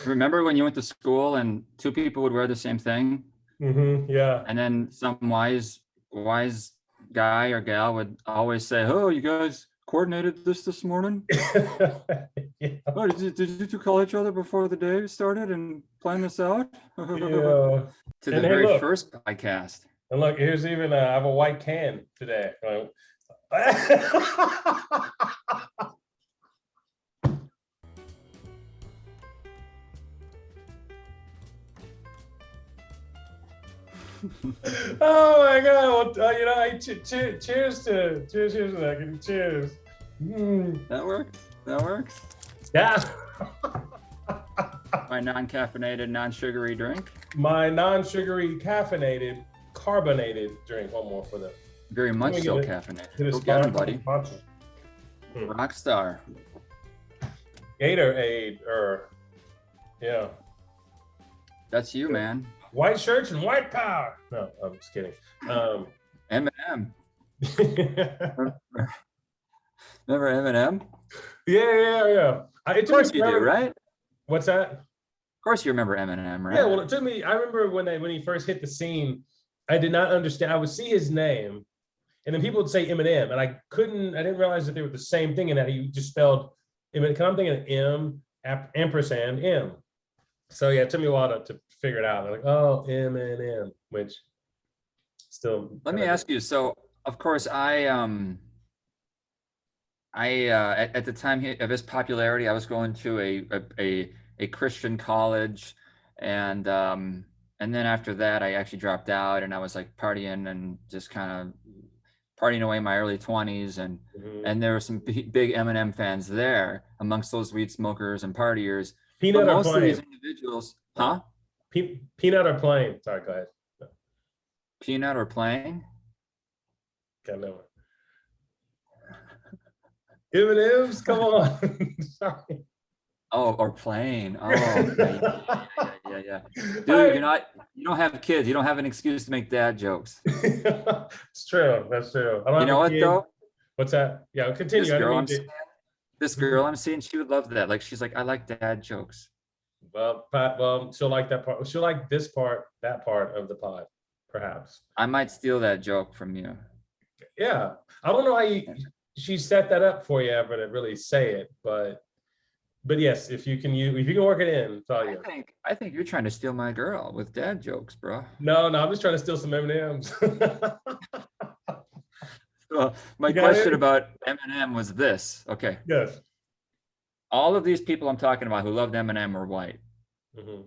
Remember when you went to school and two people would wear the same thing? Yeah. And then some wise guy or gal would always say, "Oh, you guys coordinated this morning? Yeah. Oh, did you two call each other before the day started and plan this out?" Yeah. To the And hey, very look. first podcast. And look, here's even I have a white can today. Oh my God! Well, you know, cheers to that. Cheers. That works. That works. Yeah. My non-caffeinated, non-sugary drink. My non-sugary, caffeinated, carbonated drink. One more for them. Very much so caffeinated. Go get him, buddy. Rockstar. Gatorade, yeah. That's you, man. White shirts and white power. No, I'm just kidding. Eminem. Remember Eminem? Yeah. Of course you do, right? What's that? Of course you remember Eminem, right? Yeah, well, it took me, I remember when he first hit the scene, I did not understand. I would see his name, and then people would say Eminem, and I didn't realize that they were the same thing, and that he just spelled Eminem. Because I'm thinking M, ampersand, M. So yeah, it took me a while to figure it out. I'm like, oh, Eminem, which still. Let me ask you. So, of course, at the time of his popularity, I was going to a Christian college, and then after that, I actually dropped out, and I was like partying and just kind of partying away my early 20s, and there were some big Eminem fans there amongst those weed smokers and partiers. Peanut but or most plain? of these individuals, huh? Peanut or plain? Sorry, go ahead. Peanut or plain? Got no one. M&M's, come on. Sorry. Oh, or plain. Oh, yeah. Dude, you don't have kids. You don't have an excuse to make dad jokes. It's true. That's true. You know what though? What's that? Yeah, continue. This girl I'm seeing, she would love that. Like, she's like, I like dad jokes. Well, she'll like that part. She'll like this part, that part of the pod, perhaps. I might steal that joke from you. Yeah, I don't know how she set that up for you ever to really say it, but yes, if you can work it in, it's all you. I think you're trying to steal my girl with dad jokes, bro. No, I'm just trying to steal some M&Ms. Well, my question about Eminem was this. Okay. Yes. All of these people I'm talking about who loved Eminem were white. Mm-hmm.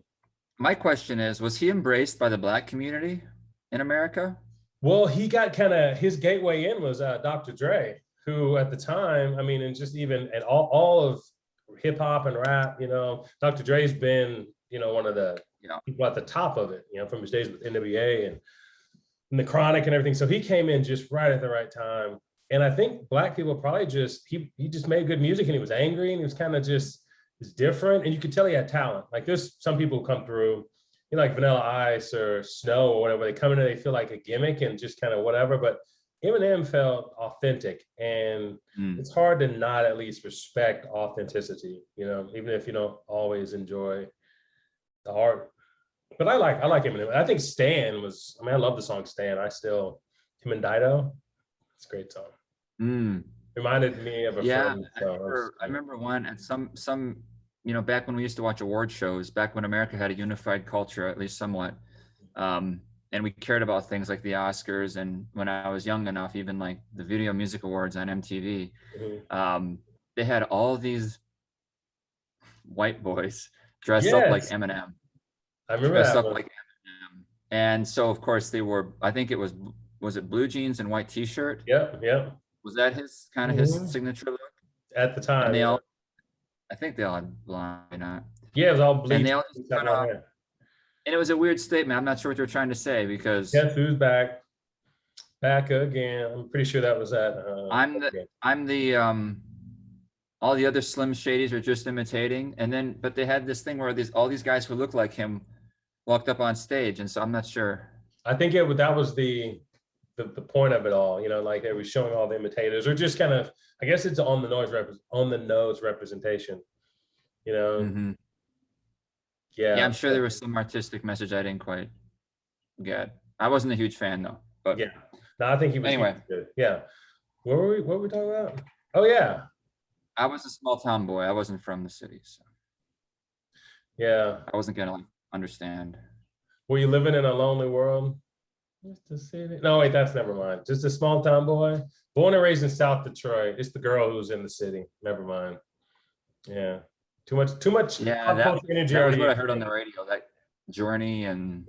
My question is, was he embraced by the Black community in America? Well, he got his gateway in was Dr. Dre, who at the time, I mean, and just even at all of hip hop and rap, you know, Dr. Dre's been, you know, one of the people at the top of it, you know, from his days with NWA and the Chronic and everything. So he came in just right at the right time. And I think Black people probably he just made good music, and he was angry, and he was kind of just different. And you could tell he had talent. Like there's some people who come through, you know, like Vanilla Ice or Snow or whatever, they come in and they feel like a gimmick and just kind of whatever. But Eminem felt authentic, and it's hard to not at least respect authenticity, you know, even if you don't always enjoy the art. But I like Eminem. I think Stan was, I mean, I love the song Stan. Him and Dido, it's a great song. Reminded me of a friend. I remember one at some, you know, back when we used to watch award shows, back when America had a unified culture, at least somewhat. And we cared about things like the Oscars, and when I was young enough, even like the Video Music Awards on MTV, they had all these white boys dressed up like Eminem. I remember dressed up like Eminem. And so of course they were, I think it was it blue jeans and white t-shirt? Yeah. Was that his his signature look? At the time. And they all, I think they all had blonde, not. Yeah, it was all bleached. And they all just kind of, and it was a weird statement. I'm not sure what they're trying to say, because guess who's back again. I'm pretty sure that was that. I'm the all the other Slim Shadys are just imitating, and then but they had this thing where all these guys who looked like him walked up on stage, and so I'm not sure. I think that was the the point of it all, you know, like they were showing all the imitators, or just kind of, I guess it's on the nose representation, you know. Mm-hmm. Yeah, Yeah, I'm sure there was some artistic message I didn't quite get. I wasn't a huge fan though, but yeah. No, I think he was anyway, good. Yeah. What were we talking about? Oh yeah, I was a small town boy. I wasn't from the city, so yeah. I wasn't gonna like understand. Were you living in a lonely world? Just the city. No, wait, that's never mind. Just a small town boy, born and raised in South Detroit. It's the girl who's in the city. Never mind. Yeah, too much Yeah, pop culture energy that was already what I heard on exists. the radio. That Journey and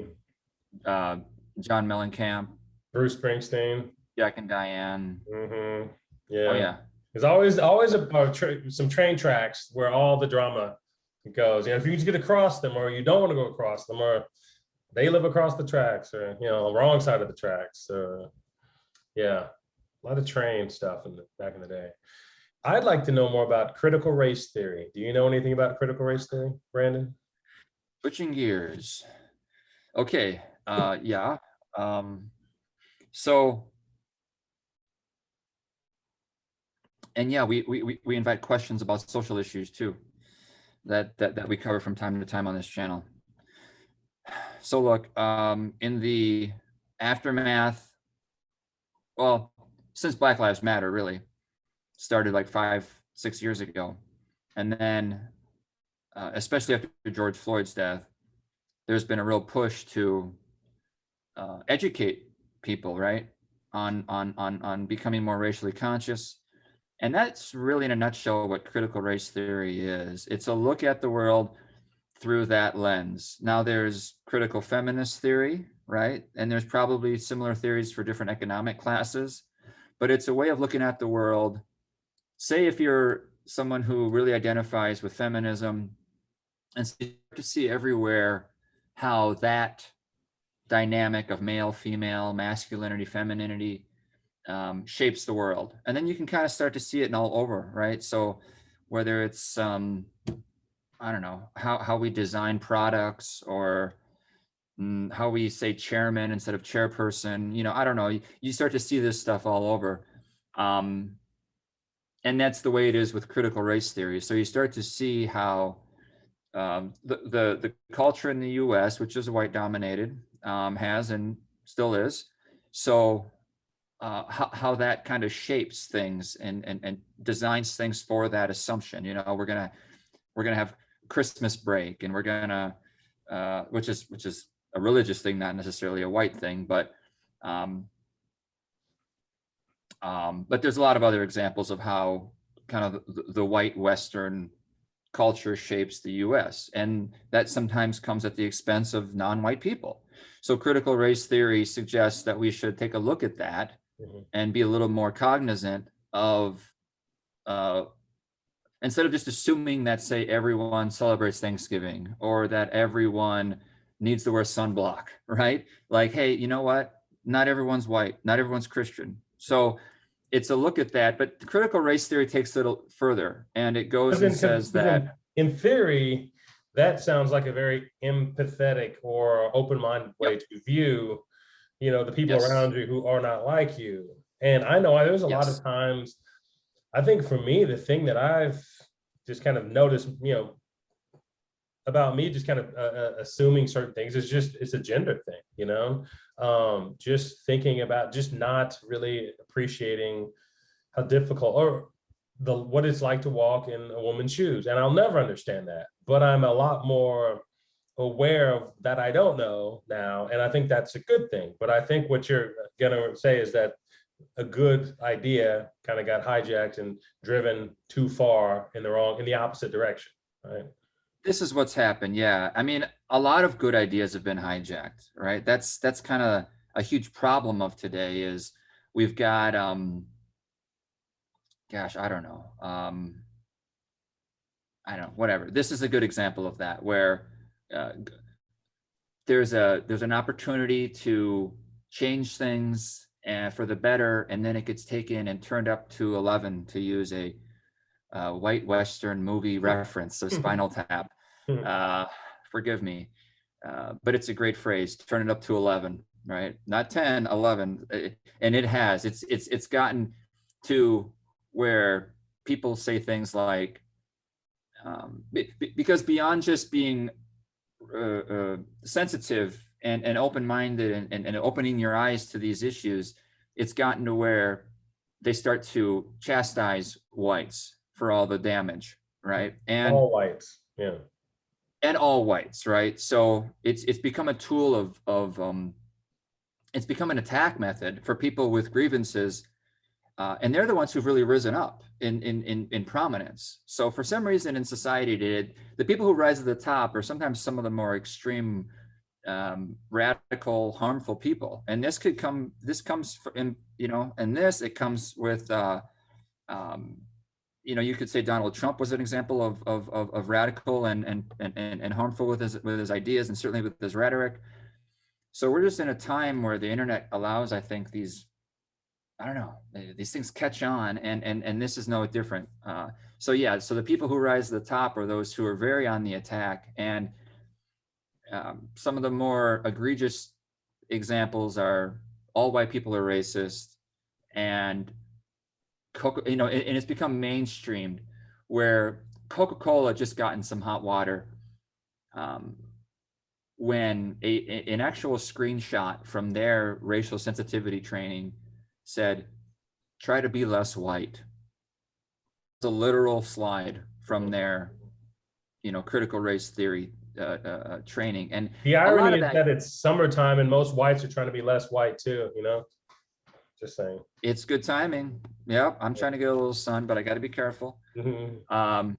uh, John Mellencamp, Bruce Springsteen. Jack and Diane. Mm-hmm. Oh Yeah, yeah, there's always some train tracks where all the drama goes. You know, if you just get across them, or you don't want to go across them, or they live across the tracks, or you know, wrong side of the tracks. Yeah, a lot of train stuff back in the day. I'd like to know more about critical race theory. Do you know anything about critical race theory, Brandon? switching gears. Okay, yeah. Um, so, and yeah, we invite questions about social issues too, that we cover from time to time on this channel. So look, in the aftermath, well, since Black Lives Matter really started like 5-6 years ago, and then especially after George Floyd's death, there's been a real push to educate people, right, on becoming more racially conscious. And that's really, in a nutshell, what critical race theory is. It's a look at the world through that lens. Now, there's critical feminist theory, right? And there's probably similar theories for different economic classes, but it's a way of looking at the world. Say if you're someone who really identifies with feminism, and start to see everywhere how that dynamic of male, female, masculinity, femininity shapes the world. And then you can kind of start to see it in all over, right? So whether it's, I don't know, how we design products, or how we say chairman instead of chairperson, you know, I don't know. You start to see this stuff all over. And that's the way it is with critical race theory. So you start to see how the culture in the U.S., which is white dominated, has and still is. So how that kind of shapes things and designs things for that assumption. You know, we're gonna have Christmas break, and we're gonna which is a religious thing, not necessarily a white thing, but there's a lot of other examples of how kind of the white Western culture shapes the US, and that sometimes comes at the expense of non-white people. So critical race theory suggests that we should take a look at that and be a little more cognizant of instead of just assuming that, say, everyone celebrates Thanksgiving, or that everyone needs to wear sunblock, right? Like, hey, you know what? Not everyone's white, not everyone's Christian. So it's a look at that, but critical race theory takes it a little further, and it goes and says that in theory, that sounds like a very empathetic or open-minded way to view, you know, the people around you who are not like you. And I know there's a lot of times, I think for me, the thing that I've just kind of noticed, you know, about me just kind of assuming certain things is just, it's a gender thing, you know, just thinking about just not really appreciating how difficult or what it's like to walk in a woman's shoes. And I'll never understand that, but I'm a lot more aware of that I don't know now. And I think that's a good thing. But I think what you're gonna say is that a good idea kind of got hijacked and driven too far in the opposite direction, right? This is what's happened. Yeah. I mean, a lot of good ideas have been hijacked, right? That's kind of a huge problem of today is we've got, gosh, I don't know. I don't know, whatever. This is a good example of that, where there's an opportunity to change things for the better, and then it gets taken and turned up to 11, to use a white Western movie reference. So Spinal Tap. Forgive me, but it's a great phrase. Turn it up to 11. right? Not 10, 11. And it has. It's gotten to where people say things like, because beyond just being sensitive and open-minded and opening your eyes to these issues, it's gotten to where they start to chastise whites for all the damage, right? All whites, yeah. And all whites, right? So it's become a tool of it's become an attack method for people with grievances, and they're the ones who've really risen up in prominence. So for some reason in society, the people who rise to the top are sometimes some of the more extreme, radical, harmful people. And this comes in, and it comes with, you could say Donald Trump was an example of radical and harmful with his ideas, and certainly with his rhetoric. So we're just in a time where the internet allows, I think, I don't know, these things catch on, and this is no different. So the people who rise to the top are those who are very on the attack, and some of the more egregious examples are all white people are racist, and and it's become mainstreamed, where Coca-Cola just got in some hot water, when an actual screenshot from their racial sensitivity training said, try to be less white. It's a literal slide from their, critical race theory training. And the irony is that it's summertime and most whites are trying to be less white too, just saying. It's good timing. Yep, I'm trying to get a little sun, but I got to be careful. Mm-hmm.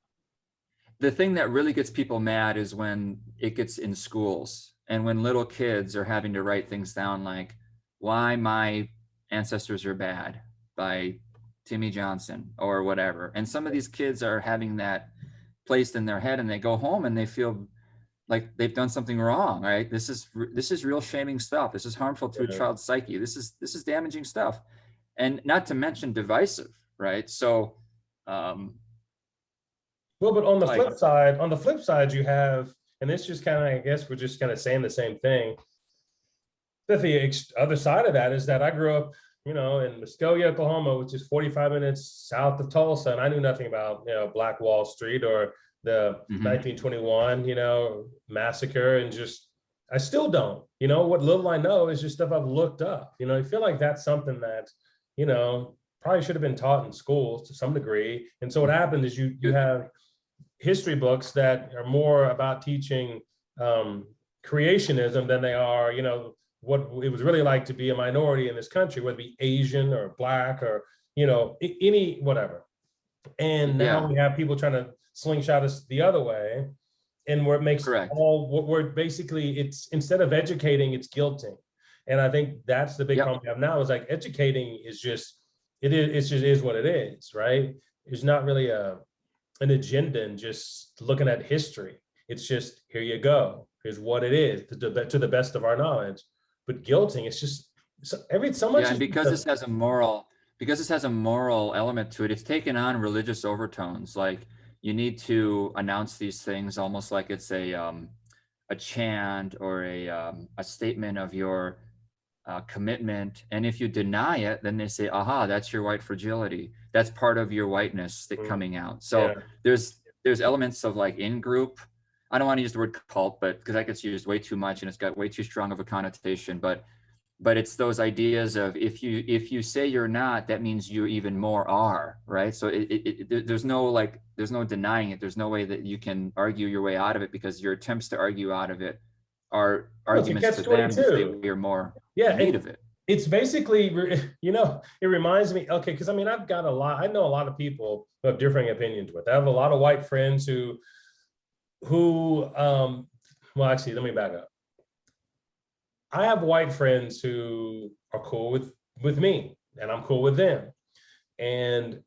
The thing that really gets people mad is when it gets in schools, and when little kids are having to write things down like, why my ancestors are bad, by Timmy Johnson or whatever. And some of these kids are having that placed in their head, and they go home and they feel like they've done something wrong, right? This is real shaming stuff. This is harmful to a child's psyche. This is damaging stuff. And not to mention divisive, right? So well, but on the flip side, you have, and this just kind of, I guess we're just kind of saying the same thing. But the other side of that is that I grew up, in Muskogee, Oklahoma, which is 45 minutes south of Tulsa, and I knew nothing about, Black Wall Street or the 1921, massacre, and just, I still don't. What little I know is just stuff I've looked up. I feel like that's something that, probably should have been taught in schools to some degree. And so what happened is you have history books that are more about teaching creationism than they are, what it was really like to be a minority in this country, whether it be Asian or Black or, any whatever. And now we have people trying to slingshot us the other way. And where it makes where basically it's, instead of educating, it's guilting. And I think that's the big problem we have now, is like educating is just, it just is what it is, right? There's not really an agenda and just looking at history. It's just, here you go. Here's what it is to the best of our knowledge. But guilting, it's just so much. Yeah, and because this has a moral element to it, it's taken on religious overtones. Like, you need to announce these things almost like it's a chant or a statement of your commitment. And if you deny it, then they say, aha, that's your white fragility. That's part of your whiteness coming out. So there's elements of like in-group. I don't want to use the word cult, but because that gets used way too much and it's got way too strong of a connotation. But it's those ideas of, if you say you're not, that means you even more are, right? So there's no denying it. There's no way that you can argue your way out of it, because your attempts to argue out of it are arguments to them if they are more in need of it. It's basically, it reminds me, okay, because I know a lot of people who have differing opinions with. I have a lot of white friends who well, actually, let me back up. I have white friends who are cool with me, and I'm cool with them. And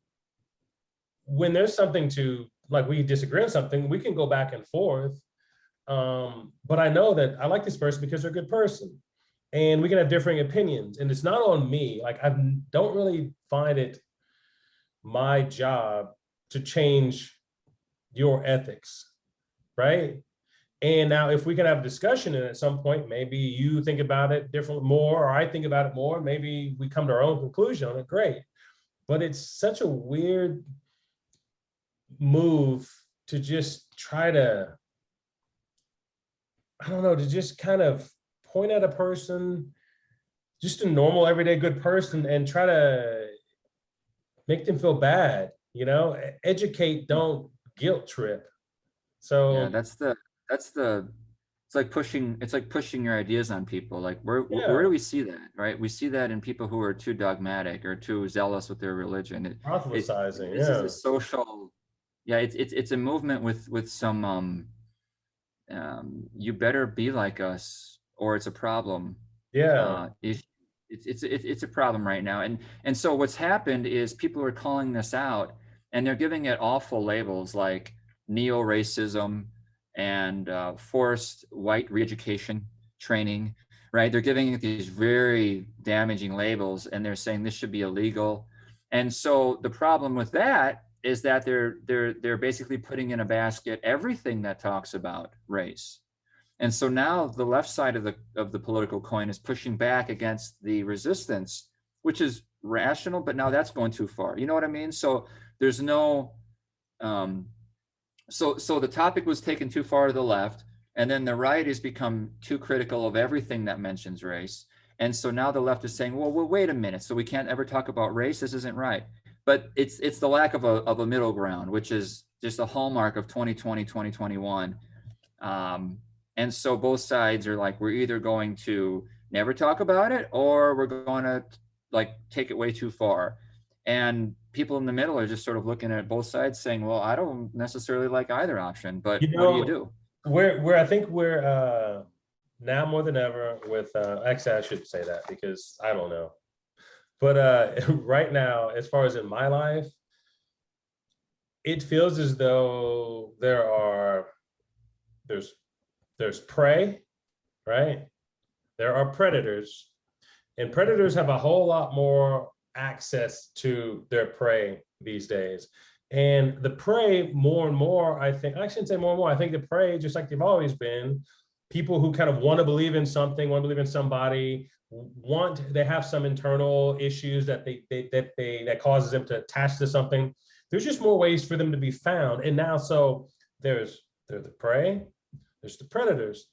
when there's something like we disagree on something, we can go back and forth. But I know that I like this person because they're a good person, and we can have differing opinions. And it's not on me. Like, I don't really find it my job to change your ethics, right? And now if we can have a discussion, and at some point, maybe you think about it differently more, or I think about it more, maybe we come to our own conclusion on it, great. But it's such a weird move to just try to, I don't know, to just kind of point at a person, just a normal, everyday good person, and try to make them feel bad, you know, educate, don't guilt trip. Yeah, So it's like pushing your ideas on people. Like where yeah, do we see that, right? We see that in people who are too dogmatic or too zealous with their religion. proselytizing, This is a yeah, social, yeah, it's a movement with some you better be like us or it's a problem. yeah. Issue. It's a problem right now. And so what's happened is people are calling this out and they're giving it awful labels like neo-racism and forced white re-education training, right? They're giving it these very damaging labels and they're saying this should be illegal. And so the problem with that is that they're basically putting in a basket everything that talks about race. And so now the left side of the political coin is pushing back against the resistance, which is rational, but now that's going too far. You know what I mean? So there's no so the topic was taken too far to the left, and then the right has become too critical of everything that mentions race. And so now the left is saying, well, wait a minute, so we can't ever talk about race? This isn't right. But it's the lack of a middle ground, which is just a hallmark of 2020, 2021. And so both sides are like, we're either going to never talk about it or we're going to like take it way too far. And people in the middle are just sort of looking at both sides saying, well, I don't necessarily like either option, but You what do you know, do? I think we're now more than ever with actually I shouldn't say that because I don't know. But right now, as far as in my life, it feels as though there's prey, right? There are predators, and predators have a whole lot more access to their prey these days. And the prey, more and more, I think, I shouldn't say more and more, I think the prey, just like they've always been, people who kind of want to believe in something, want to believe in somebody, they have some internal issues that causes them to attach to something. There's just more ways for them to be found. And now, so there's the prey, there's the predators.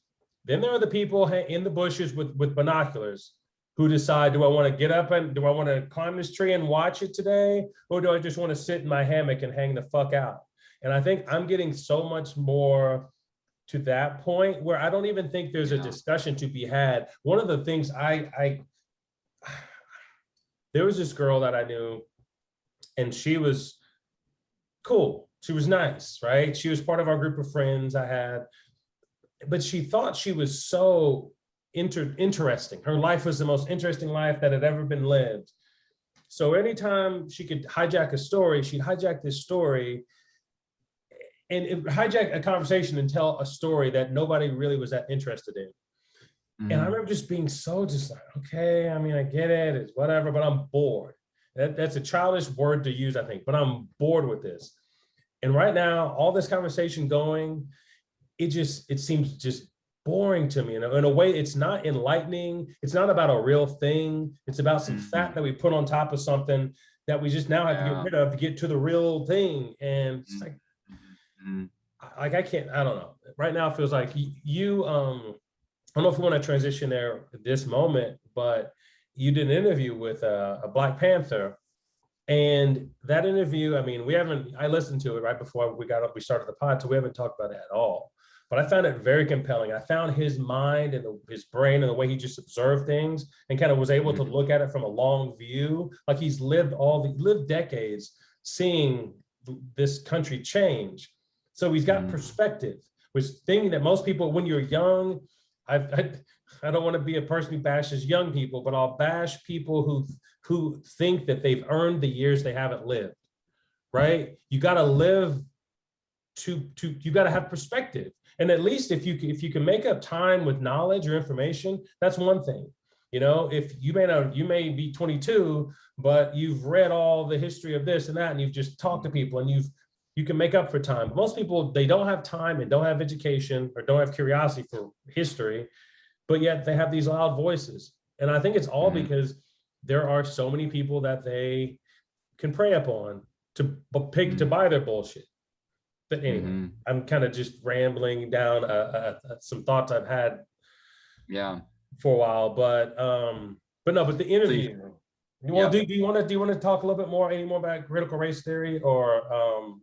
Then there are the people in the bushes with binoculars who decide, do I want to get up and do I want to climb this tree and watch it today? Or do I just want to sit in my hammock and hang the fuck out? And I think I'm getting so much more to that point where I don't even think there's a discussion to be had. One of the things there was this girl that I knew and she was cool. She was nice, right? She was part of our group of friends I had, but she thought she was so interesting. Her life was the most interesting life that had ever been lived. So anytime she could hijack a story, she'd hijack this story and hijack a conversation and tell a story that nobody really was that interested in. Mm-hmm. And I remember just being so just like, okay, I mean, I get it, it's whatever, but I'm bored. That's a childish word to use, I think, but I'm bored with this. And right now, all this conversation going, it seems just boring to me. In a way, it's not enlightening. It's not about a real thing. It's about some fat that we put on top of something that we just now have to get rid of to get to the real thing. And it's like I can't, I don't know. Right now, it feels like you, I don't know if you want to transition there at this moment, but you did an interview with a Black Panther. And that interview, I mean, I listened to it right before we started the pod, so we haven't talked about it at all. But I found it very compelling. I found his mind and his brain and the way he just observed things and kind of was able to look at it from a long view. Like he's lived decades seeing this country change. So he's got perspective, which thing that most people, when you're young, I don't want to be a person who bashes young people, but I'll bash people who think that they've earned the years they haven't lived, right? You got to live you got to have perspective. And at least if you can make up time with knowledge or information, that's one thing. You know, if you may be 22, but you've read all the history of this and that, and you've just talked to people and you can make up for time. Most people, they don't have time and don't have education or don't have curiosity for history, but yet they have these loud voices. And I think it's all because there are so many people that they can prey upon to pick to buy their bullshit. But anyway, I'm kind of just rambling down some thoughts I've had for a while, but no, but the interview. Well, do you want to talk a little bit more, any more about critical race theory, or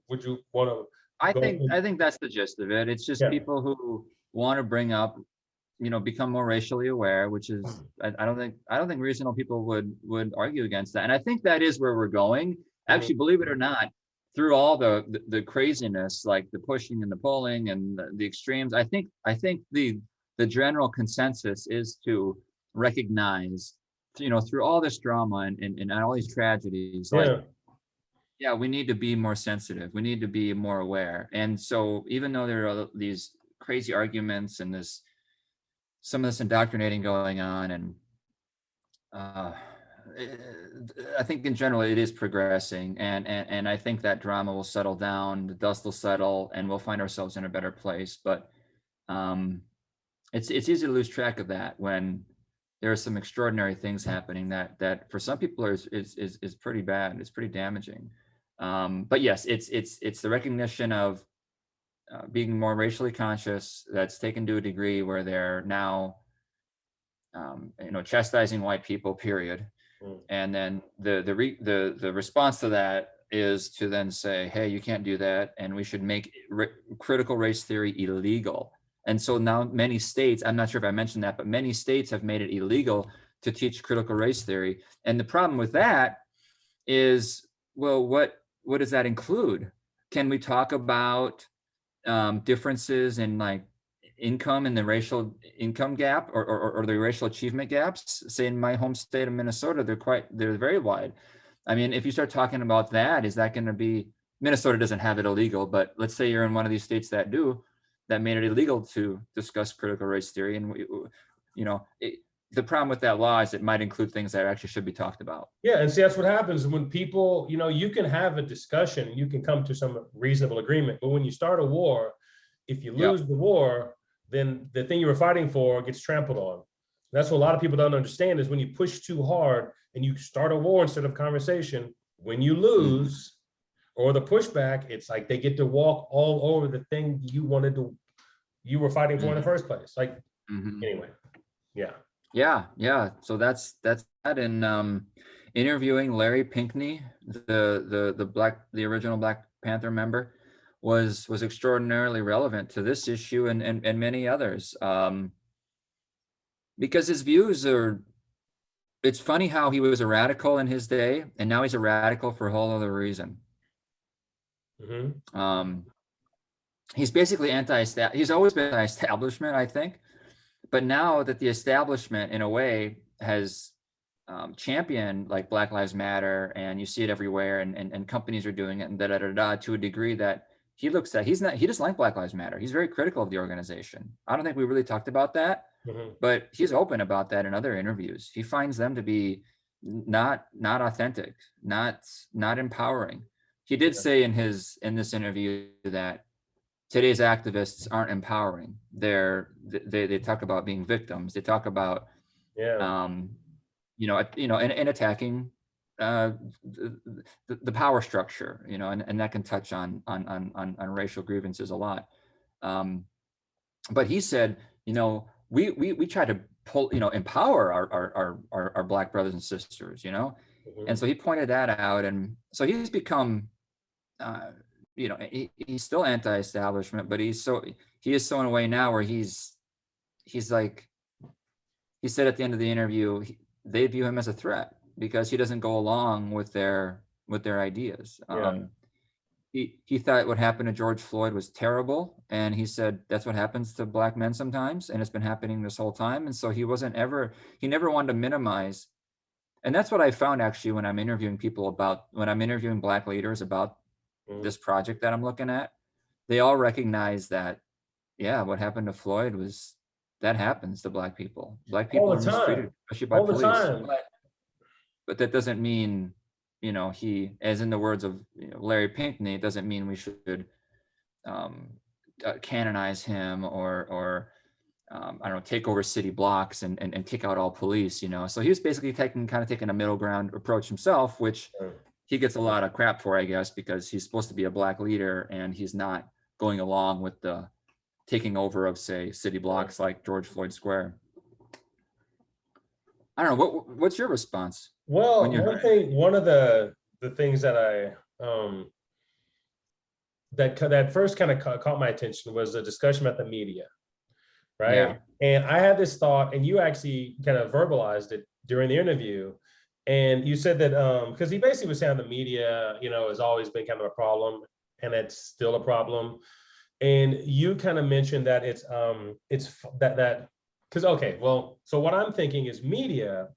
would you want to? I think that's the gist of it. It's just people who want to bring up, become more racially aware, which is I don't think reasonable people would argue against that. And I think that is where we're going. Actually, believe it or not, through all the craziness, like the pushing and the pulling and the extremes, I think the general consensus is to recognize, through all this drama and all these tragedies, we need to be more sensitive. We need to be more aware. And so even though there are these crazy arguments and some of this indoctrinating going on, and I think in general it is progressing, and I think that drama will settle down, the dust will settle, and we'll find ourselves in a better place. But it's easy to lose track of that when there are some extraordinary things happening that for some people is pretty bad. It's pretty damaging. But yes, it's the recognition of being more racially conscious that's taken to a degree where they're now chastising white people, period. And then the response to that is to then say, hey, you can't do that, and we should make critical race theory illegal. And so now many states, I'm not sure if I mentioned that, but many states have made it illegal to teach critical race theory. And the problem with that is, well, what does that include? Can we talk about differences in like income and the racial income gap or the racial achievement gaps? Say in my home state of Minnesota, they're very wide. I mean, if you start talking about that, is that going to be, Minnesota doesn't have it illegal, but let's say you're in one of these states that made it illegal to discuss critical race theory. And the problem with that law is it might include things that actually should be talked about. Yeah, and see, that's what happens when people, you can have a discussion, you can come to some reasonable agreement, but when you start a war, if you lose the war, then the thing you were fighting for gets trampled on. That's what a lot of people don't understand, is when you push too hard and you start a war instead of conversation, when you lose or the pushback, it's like they get to walk all over the thing you were fighting for in the first place. Like, anyway, So that's that. And interviewing Larry Pinkney, the original Black Panther member, was extraordinarily relevant to this issue and many others, because his views are. It's funny how he was a radical in his day, and now he's a radical for a whole other reason. He's basically he's always been anti-establishment, I think, but now that the establishment in a way has championed like Black Lives Matter, and you see it everywhere, and companies are doing it, and to a degree that he looks at, he doesn't like Black Lives Matter. He's very critical of the organization. I don't think we really talked about that, but he's open about that in other interviews. He finds them to be not authentic, not empowering. He did say in this interview that today's activists aren't empowering. They talk about being victims. They talk about and attacking the power structure, and that can touch on racial grievances a lot. But he said, we try to empower our Black brothers and sisters, and so he pointed that out, and so he's become, he's still anti-establishment, but he is so in a way now where he's like, he said at the end of the interview, they view him as a threat because he doesn't go along with their ideas. He thought what happened to George Floyd was terrible, and he said that's what happens to Black men sometimes, and it's been happening this whole time. And so he never wanted to minimize. And that's what I found actually when I'm interviewing Black leaders about this project that I'm looking at. They all recognize that, what happened to Floyd that happens to Black people. Black people are mistreated, especially by police. But that doesn't mean, you know, he, as in the words of Larry Pinkney, it doesn't mean we should canonize him or I don't know, take over city blocks and kick out all police, you know. So he was basically taking a middle ground approach himself, which he gets a lot of crap for, I guess, because he's supposed to be a black leader and he's not going along with the taking over of, say, city blocks like George Floyd Square. I don't know. What's your response? Well, one of the things that that first kind of caught my attention was a discussion about the media, right? Yeah. And I had this thought, and you actually kind of verbalized it during the interview. And you said that because he basically was saying the media, you know, has always been kind of a problem, and it's still a problem. And you kind of mentioned that it's that because okay, well, so what I'm thinking is media,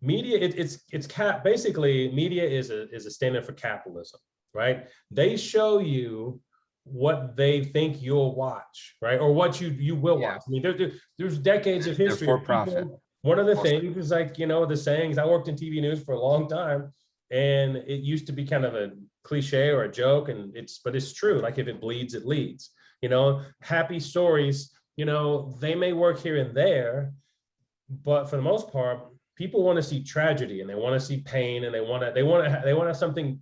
basically media is a standard for capitalism, right? They show you what they think you'll watch, right? Or what you will watch. I mean, there's decades of history. They're for profit. One of the things is like, you know, the sayings, I worked in TV news for a long time, and it used to be kind of a cliche or a joke, but it's true. Like if it bleeds, it leads, you know. Happy stories, you know, they may work here and there, but for the most part, people want to see tragedy and they want to see pain and they want to have something.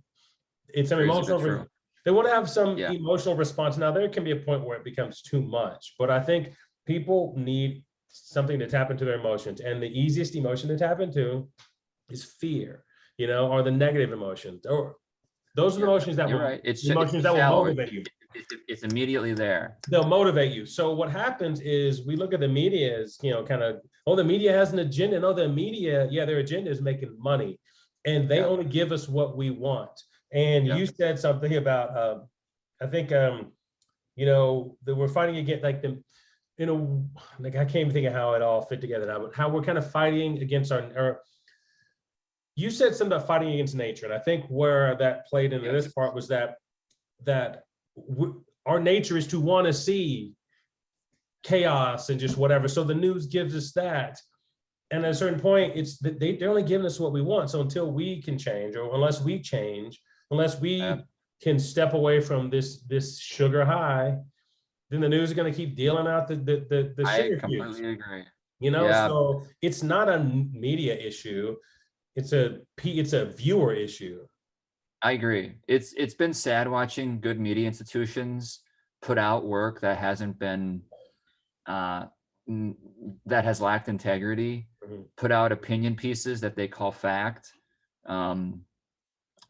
It's an emotional. They want to have some emotional response. Now there can be a point where it becomes too much, but I think people need something to tap into their emotions, and the easiest emotion to tap into is fear, you know, or the negative emotions, or those are the emotions that will motivate you. It's immediately there. They'll motivate you. So what happens is we look at the media as, you know, kind of, oh, the media has an agenda. No, the media, their agenda is making money, and they only give us what we want. And you said something about, I think, you know, that we're fighting against, like the, you know, like I can't even think of how it all fit together now, but how we're kind of fighting against you said something about fighting against nature. And I think where that played into this part was that our nature is to want to see chaos and just whatever. So the news gives us that. And at a certain point, it's they're only giving us what we want. So until we can change, or unless we change, unless we can step away from this sugar high, then the news is going to keep dealing out the sugar. I completely agree. You know, so it's not a media issue. It's a viewer issue. I agree. It's been sad watching good media institutions put out work that hasn't been that has lacked integrity, put out opinion pieces that they call fact,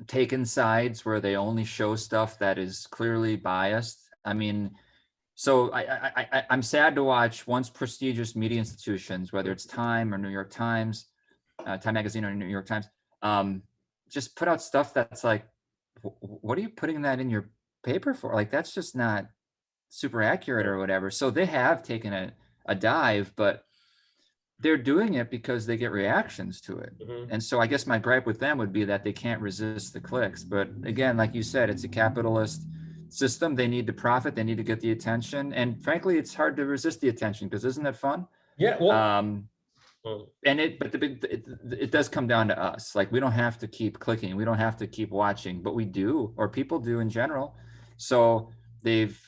taken sides where they only show stuff that is clearly biased. I mean, so I'm sad to watch once prestigious media institutions, whether it's Time or New York Times, Time Magazine or New York Times, just put out stuff that's like, what are you putting that in your paper for? Like, that's just not super accurate or whatever. So they have taken a dive, but they're doing it because they get reactions to it. And so I guess my gripe with them would be that they can't resist the clicks. But again, like you said, it's a capitalist system. They need to profit. They need to get the attention. And frankly, it's hard to resist the attention because isn't it fun? Yeah. Well, and it does come down to us. Like, we don't have to keep clicking. We don't have to keep watching, but we do, or people do in general. So they've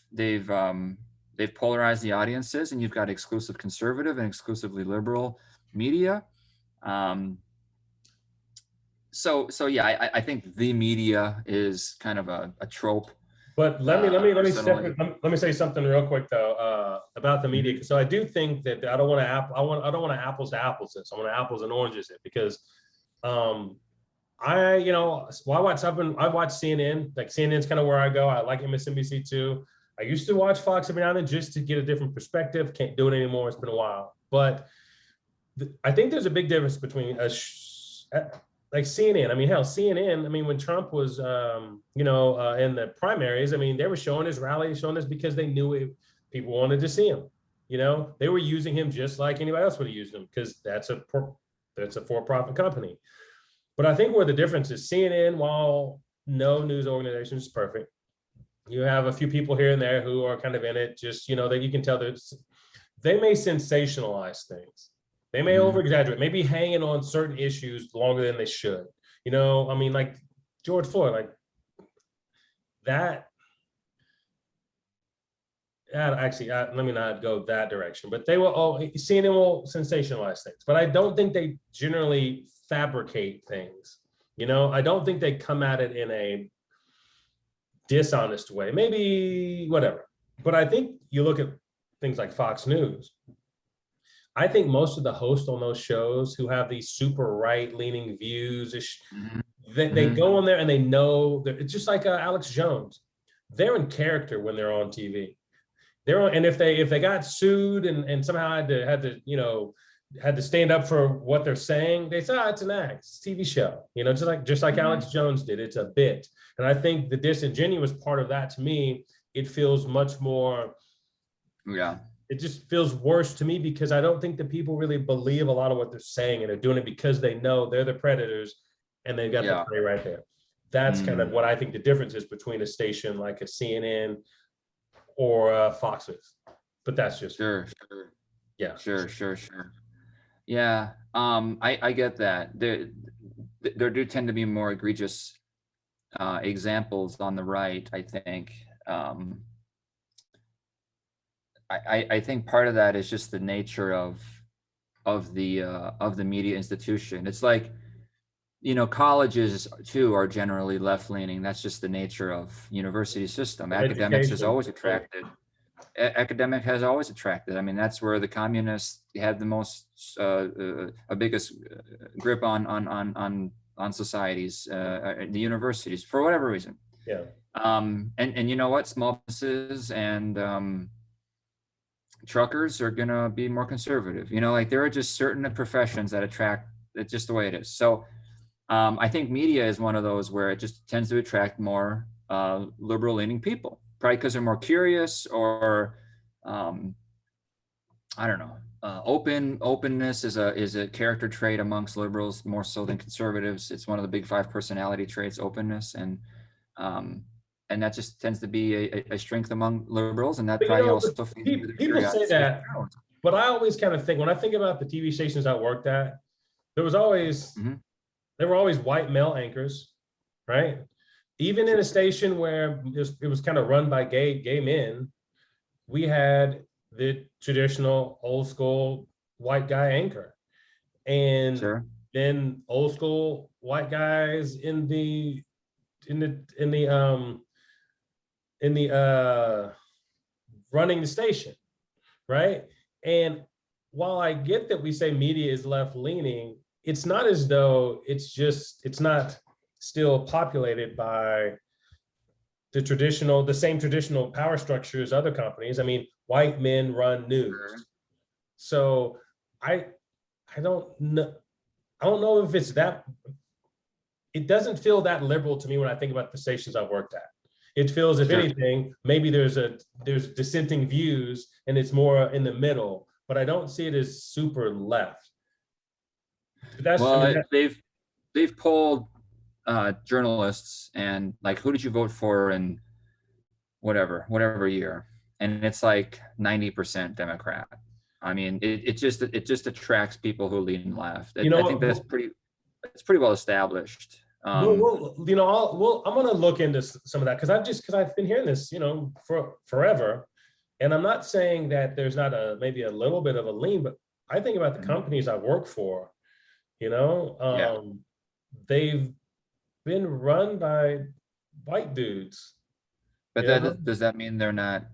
polarized the audiences, and you've got exclusive conservative and exclusively liberal media. So yeah, I think the media is kind of a trope. But let me say something real quick though about the media. So I do think that I don't want to apples to apples this. I want to apples and oranges it, because I watch CNN. Like, CNN's kind of where I go. I like MSNBC too. I used to watch Fox every now and then just to get a different perspective. Can't do it anymore. It's been a while. But I think there's a big difference between like CNN. I mean, hell, CNN, I mean, when Trump was, in the primaries, I mean, they were showing his rallies, showing this because they knew people wanted to see him. You know, they were using him just like anybody else would have used him, because that's a for-profit company. But I think where the difference is, CNN, while no news organization is perfect, you have a few people here and there who are kind of in it, just, that you can tell that they may sensationalize things. They may over-exaggerate, maybe hanging on certain issues longer than they should. I mean, like George Floyd, like that. Actually, let me not go that direction, but they will, CNN will sensationalize things, but I don't think they generally fabricate things. I don't think they come at it in a dishonest way, maybe whatever. But I think you look at things like Fox News. I think most of the hosts on those shows who have these super right-leaning views, they go on there and they know that it's just like Alex Jones. They're in character when they're on TV. And if they got sued and somehow had to stand up for what they're saying, they say, it's an act, it's a TV show, just like Alex Jones did. It's a bit. And I think the disingenuous part of that, to me, it feels much more. Yeah. It just feels worse to me because I don't think that people really believe a lot of what they're saying, and they're doing it because they know they're the predators and they've got the prey right there. That's kind of what I think the difference is between a station like a CNN or Fox News. But that's just sure. Yeah. Sure. Yeah. I get that. There do tend to be more egregious examples on the right, I think. I think part of that is just the nature of the media institution. It's like, colleges too are generally left-leaning. That's just the nature of university system. Academics has always attracted. Academic has always attracted. I mean, that's where the communists had the most, biggest grip on societies, the universities, for whatever reason. Yeah. And you know what? Small businesses and truckers are gonna be more conservative. Like there are just certain professions that attract. It's just the way it is. So I think media is one of those where it just tends to attract more liberal-leaning people, probably because they're more curious, or I don't know. Openness is a character trait amongst liberals more so than conservatives. It's one of the big 5 personality traits, openness, and that just tends to be a strength among liberals, and that probably also people say that. But I always kind of think, when I think about the TV stations I worked at, there were always white male anchors, right? Even in a station where it was kind of run by gay men, we had the traditional old school white guy anchor, and then old school white guys in the running the station, right? And while I get that we say media is left leaning, it's not as though it's not still populated by the same traditional power structure as other companies. I mean, white men run news. So I don't know if it's that. It doesn't feel that liberal to me when I think about the stations I've worked at. It feels, if anything, maybe there's dissenting views and it's more in the middle, but I don't see it as super left. They've polled journalists and like, who did you vote for in whatever year, and it's like 90% Democrat. I mean, it just attracts people who lean left. I think that's pretty well established. I'm going to look into some of that because I've been hearing this, for forever, and I'm not saying that there's not maybe a little bit of a lean, but I think about the companies I work for, they've been run by white dudes. But does that mean they're not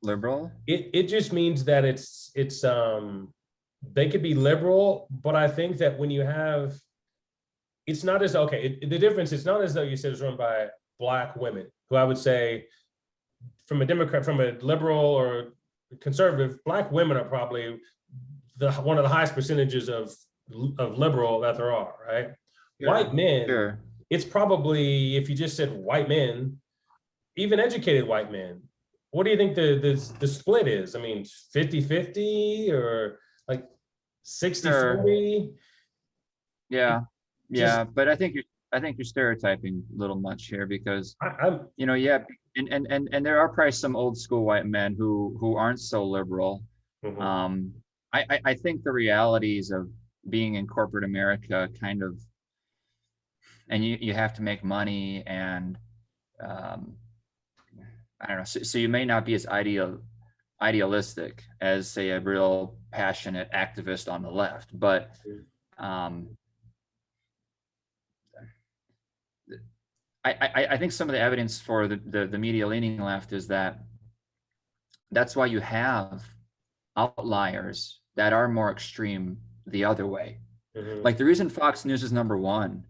liberal? It just means that it's they could be liberal, but I think that when you have, it's not as the difference, it's not as though you said it's run by Black women, who I would say from a liberal or conservative, Black women are probably one of the highest percentages of liberal that there are, right? Sure. White men, it's probably, if you just said white men, even educated white men, what do you think the split is? I mean, 50-50 or like 60-40? Yeah. But I think you're stereotyping a little much here, because and there are probably some old school white men who aren't so liberal. Mm-hmm. I think the realities of being in corporate America kind of, and you have to make money, and I don't know. So you may not be as idealistic as, say, a real passionate activist on the left, but um, I think some of the evidence for the media leaning left is that's why you have outliers that are more extreme the other way. Mm-hmm. Like the reason Fox News is number one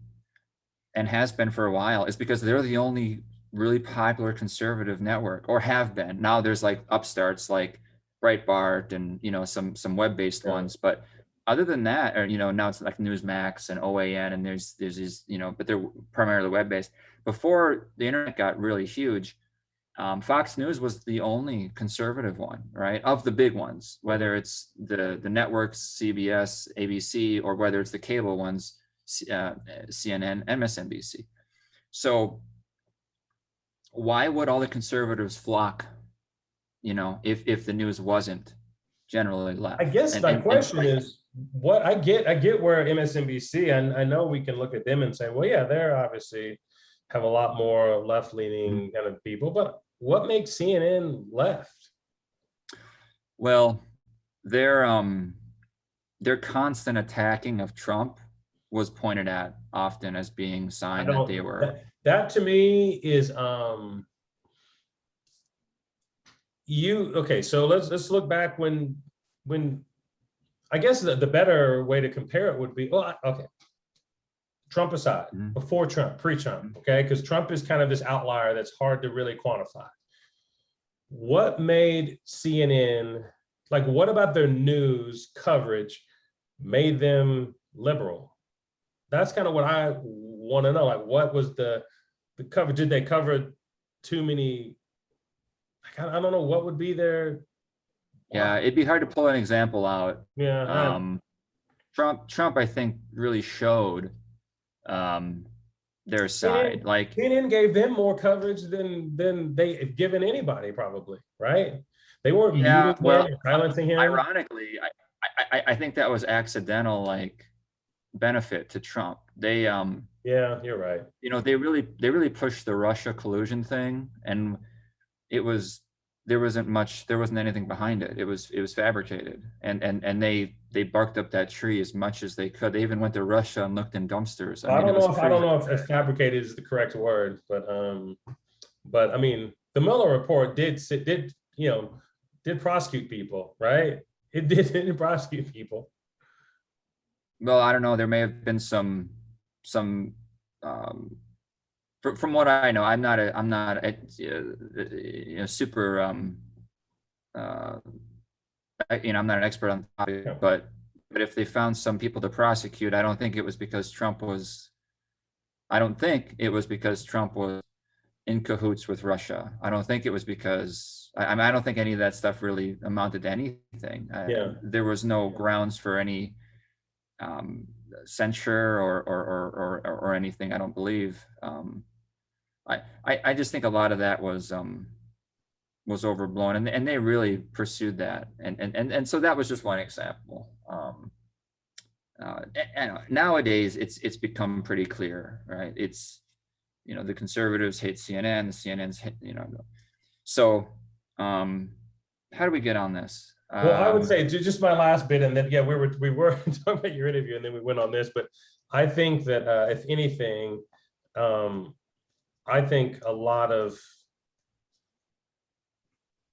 and has been for a while is because they're the only really popular conservative network, or have been. Now there's like upstarts like Breitbart and some web-based ones, but other than that, or now it's like Newsmax and OAN, and there's these but they're primarily web-based. Before the internet got really huge, Fox News was the only conservative one, right? Of the big ones, whether it's the networks, CBS, ABC, or whether it's the cable ones, CNN, MSNBC. So why would all the conservatives flock, if the news wasn't generally left? I guess my question is, what I get where MSNBC, and I know we can look at them and say, well, yeah, they're obviously have a lot more left-leaning kind of people, but what makes CNN left? Well, their constant attacking of Trump was pointed at often as being sign that they were. That to me is okay. So let's look back when I guess the better way to compare it would be, well, okay, Trump aside, before Trump, pre-Trump, okay, because Trump is kind of this outlier that's hard to really quantify. What made CNN, like, what about their news coverage made them liberal? That's kind of what I want to know. Like, what was the coverage? Did they cover too many? Like, I don't know what would be their. Yeah, it'd be hard to pull an example out. Yeah. Trump, I think, really showed their side. Like CNN gave them more coverage than they had given anybody, probably, right? They weren't muting him, silencing him. Ironically, I think that was accidental, like, benefit to Trump. They yeah, you're right. They really pushed the Russia collusion thing, and there wasn't anything behind it. It was fabricated, and they barked up that tree as much as they could. They even went to Russia and looked in dumpsters. I don't know if fabricated is the correct word, but I mean, the Mueller report did prosecute people, right? It did prosecute people. Well, I don't know. There may have been some from what I know. I'm not super I'm not an expert on the topic, Yeah. but if they found some people to prosecute, I don't think it was because Trump was in cahoots with Russia. I don't think it was because I don't think any of that stuff really amounted to anything. There was no grounds for any censure or anything. I don't believe. I just think a lot of that was overblown, and they really pursued that, and so that was just one example. And nowadays it's become pretty clear, right? It's the conservatives hate CNN, the CNN's hate, so how do we get on this? Well, I would say just my last bit, and then we were talking about your interview, and then we went on this. But I think that if anything, I think a lot of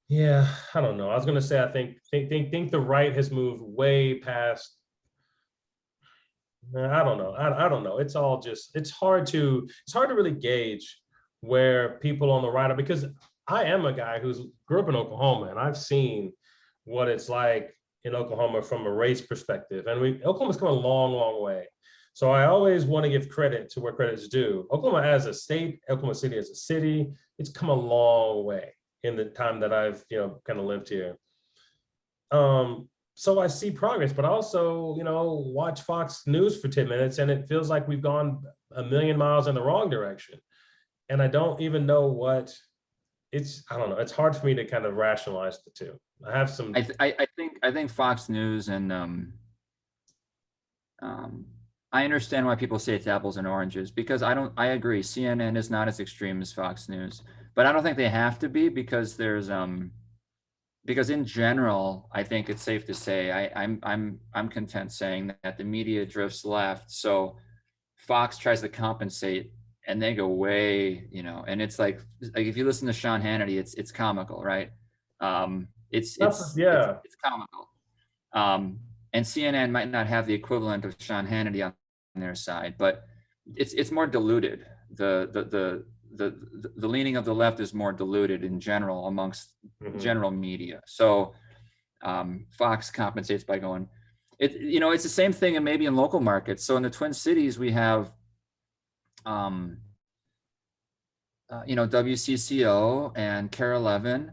I don't know. I was going to say I think the right has moved way past. I don't know. I don't know. It's all just it's hard to really gauge where people on the right are, because I am a guy who's grew up in Oklahoma, and I've seen what it's like in Oklahoma from a race perspective. And Oklahoma's come a long, long way. So I always want to give credit to where credit is due. Oklahoma as a state, Oklahoma City as a city, it's come a long way in the time that I've, kind of lived here. So I see progress, but also, watch Fox News for 10 minutes and it feels like we've gone a million miles in the wrong direction. And I don't even know I don't know. It's hard for me to kind of rationalize the two. I have some. I think Fox News and I understand why people say it's apples and oranges because I agree. CNN is not as extreme as Fox News, but I don't think they have to be because in general, I think it's safe to say I'm content saying that the media drifts left. So Fox tries to compensate and they go way, and it's like if you listen to Sean Hannity, it's comical, right? Yeah. It's comical. And CNN might not have the equivalent of Sean Hannity on their side, but it's more diluted. The leaning of the left is more diluted in general amongst general media. So Fox compensates by going, it's the same thing, and maybe in local markets. So in the Twin Cities, we have, WCCO and KARE 11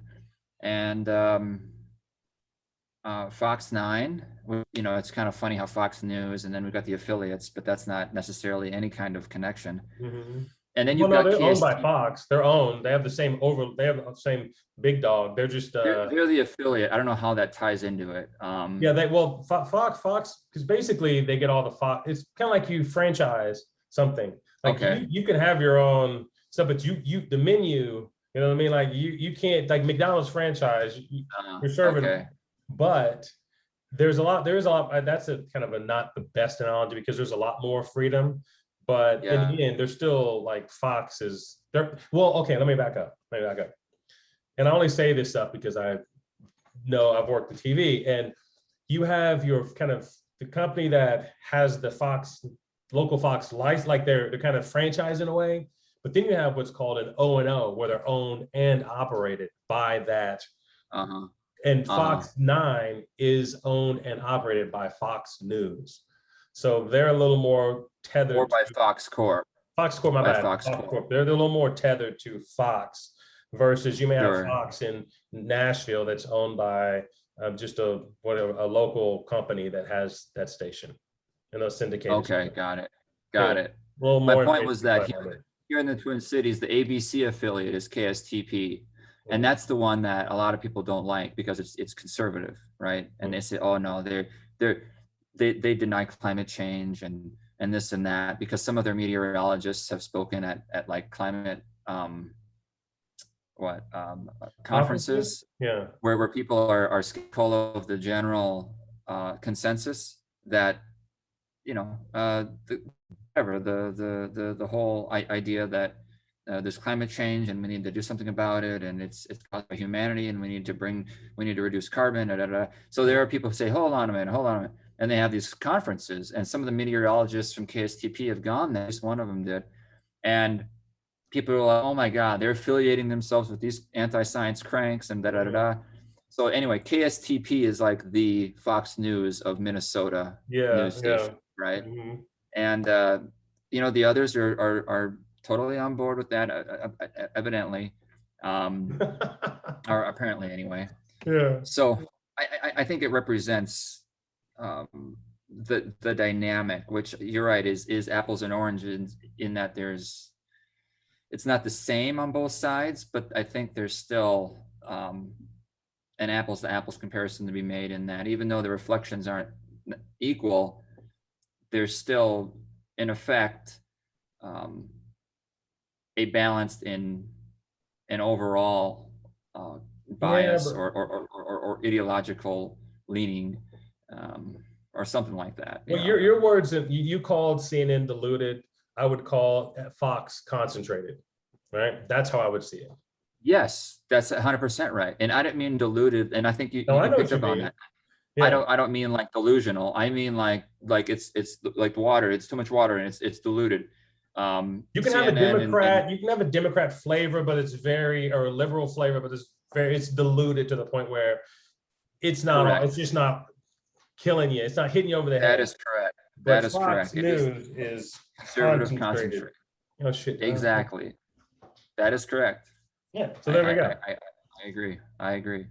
and Fox 9. It's kind of funny how Fox News, and then we've got the affiliates, but that's not necessarily any kind of connection. And then you've got they're owned by KST. Fox. They're owned. They have the same They have the same big dog. They're just. They're the affiliate. I don't know how that ties into it. Fox, because basically they get all the Fox. It's kind of like you franchise something. Like you can have your own stuff, but the menu. You know what I mean? Like you can't, like McDonald's franchise. You're serving. Okay. But there is a lot. That's a kind of a not the best analogy because there's a lot more freedom. But in the end, they're still like Fox is there. Well, okay, let me back up. And I only say this stuff because I know I've worked with TV, and you have your kind of the company that has the Fox, local Fox license, like they're kind of franchise in a way. But then you have what's called an O&O, where they're owned and operated by that. And Fox 9 is owned and operated by Fox News. So they're a little more tethered. Or by Fox Corp. Fox Corp, my bad. Fox Corp. They're a little more tethered to Fox versus you may have Fox in Nashville that's owned by just a local company that has that station and those syndicated. Okay, got it. My point was that here in the Twin Cities, the ABC affiliate is KSTP. And that's the one that a lot of people don't like because it's conservative, right? And they say, oh no, they deny climate change and this and that because some of their meteorologists have spoken at like climate conferences, where people are skeptical of the general consensus that the whole idea that there's climate change and we need to do something about it, and it's caused by humanity, and we need to reduce carbon. So there are people who say, hold on a minute, and they have these conferences, and some of the meteorologists from KSTP have gone there. At least one of them did, and people are like, oh my God, they're affiliating themselves with these anti-science cranks and So anyway, KSTP is like the Fox News of Minnesota news station, right? And the others are totally on board with that, evidently, or apparently anyway. So I think it represents the dynamic, which you're right is apples and oranges in that it's not the same on both sides, but I think there's still an apples to apples comparison to be made in that even though the reflections aren't equal, there's still in effect a balanced in an overall bias or ideological leaning or something like that. Well, your words, you called CNN diluted. I would call Fox concentrated, right? That's how I would see it. Yes, that's 100% right. And I didn't mean diluted. And I think you picked up on that. Yeah. I don't mean like delusional. I mean like it's like water. It's too much water and it's diluted. You can have a Democrat. You can have a Democrat flavor, but it's or a liberal flavor, but it's diluted to the point where it's not. Correct. It's just not killing you. It's not hitting you over the head. That is correct. That is correct. News is conservative concentrated. Oh shit. Exactly. That is correct. Yeah. So there we go. I agree.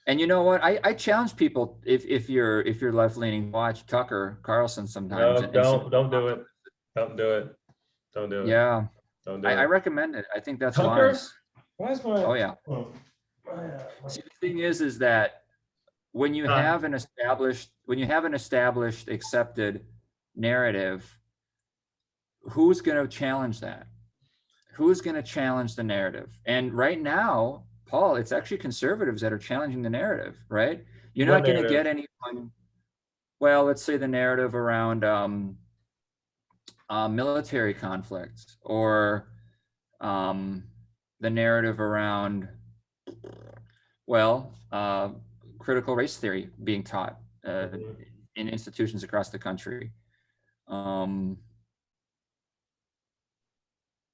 And you know what? I challenge people if you're left leaning, watch Tucker Carlson sometimes. No, don't do it. Don't do it. Don't do it. Yeah. Don't do it. I recommend it. I think that's Tucker? wise. Why is my? Oh yeah. See, the thing is that when you have an established, accepted narrative, who's going to challenge that? Who's going to challenge the narrative? And right now, Paul, it's actually conservatives that are challenging the narrative, right? You're What not going to narrative? get anyone, well, let's say the narrative around military conflict, or the narrative around, well, critical race theory being taught in institutions across the country.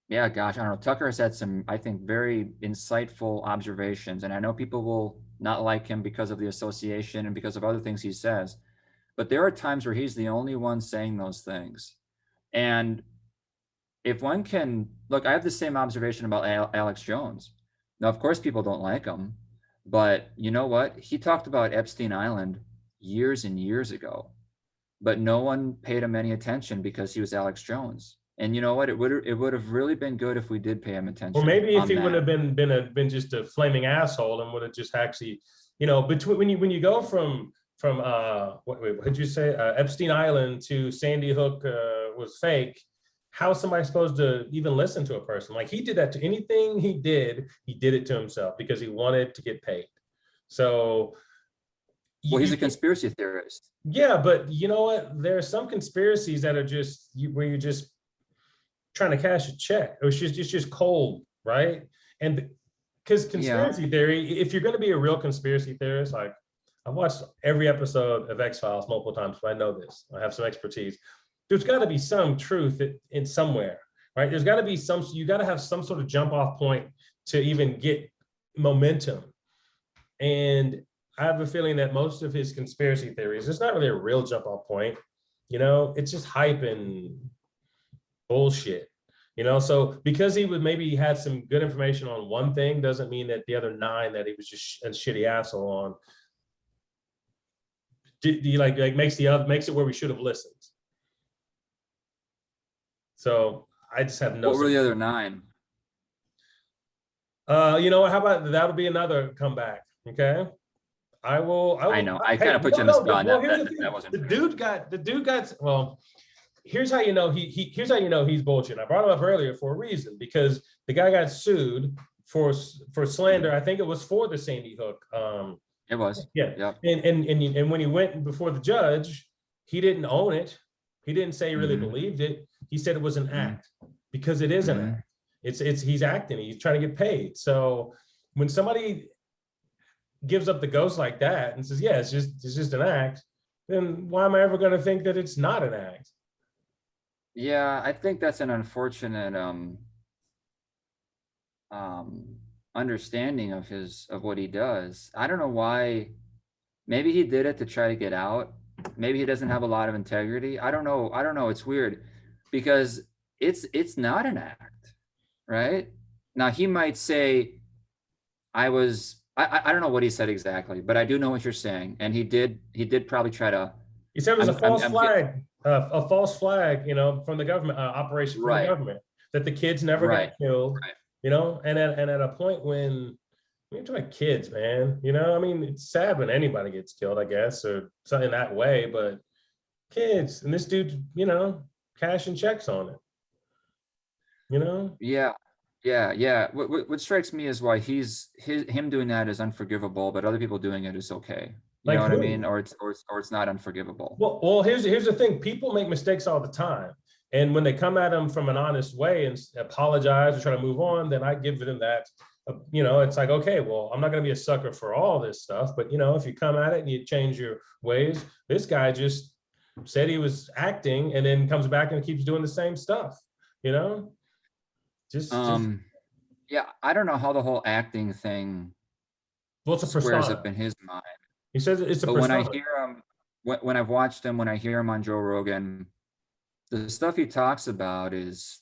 Yeah, gosh, I don't know. Tucker has had some, I think, very insightful observations, and I know people will not like him because of the association and because of other things he says, but there are times where he's the only one saying those things. And if one can look, I have the same observation about Alex Jones. Now, of course, people don't like him, but you know what? He talked about Epstein Island years and years ago, but no one paid him any attention because he was Alex Jones. And you know what? It would have really been good if we did pay him attention. Or maybe if on he that. would have been just a flaming asshole and would have just actually, between when you go from what did you say, Epstein Island to Sandy Hook was fake. How is somebody supposed to even listen to a person? Like, he did that to anything he did it to himself because he wanted to get paid. So well, he's a conspiracy theorist. Yeah, but you know what? There are some conspiracies that are just where you're just trying to cash a check. It's just cold, right? And because conspiracy theory, if you're going to be a real conspiracy theorist, like, I've watched every episode of X-Files multiple times, so I know this. I have some expertise. There's got to be some truth in somewhere, right? There's got to be you got to have some sort of jump off point to even get momentum. And I have a feeling that most of his conspiracy theories, it's not really a real jump off point. It's just hype and bullshit. So because he would maybe had some good information on one thing doesn't mean that the other 9 that he was just a shitty asshole on makes it where we should have listened. So I just have no. What were the other 9? How about that'll be another comeback? Okay. I will. I know. I kind of put you in the spot. That wasn't the dude got. Well, here's how you know here's how you know he's bullshit. I brought him up earlier for a reason, because the guy got sued for slander. I think it was for the Sandy Hook. It was. Yeah. Yep. And when he went before the judge, he didn't own it. He didn't say he really believed it. He said it was an act, because it is an act. It's he's acting. He's trying to get paid. So when somebody gives up the ghost like that and says, yeah, it's just an act, then why am I ever going to think that it's not an act? Yeah, I think that's an unfortunate understanding of what he does. I don't know why. Maybe he did it to try to get out. Maybe he doesn't have a lot of integrity. I don't know. It's weird, because it's not an act, right? Now he might say, I don't know what he said exactly, but I do know what you're saying. And he did probably try to. He said it was a false flag, from the government operation from the government, that the kids never got killed, and at a point when you're talking about kids, man, it's sad when anybody gets killed, I guess, or something that way, but kids, and this dude, cashing checks on it, Yeah. What strikes me is why him doing that is unforgivable, but other people doing it is okay. You know what I mean? Or it's not unforgivable. Well, here's the thing. People make mistakes all the time. And when they come at them from an honest way and apologize or try to move on, then I give them that, it's like, okay, well, I'm not going to be a sucker for all this stuff. But, if you come at it and you change your ways, this guy just said he was acting and then comes back and keeps doing the same stuff, Just yeah, I don't know how the whole acting thing squares up in his mind. He says it's a but persona. when I hear him, when I've watched him, when I hear him on Joe Rogan, the stuff he talks about is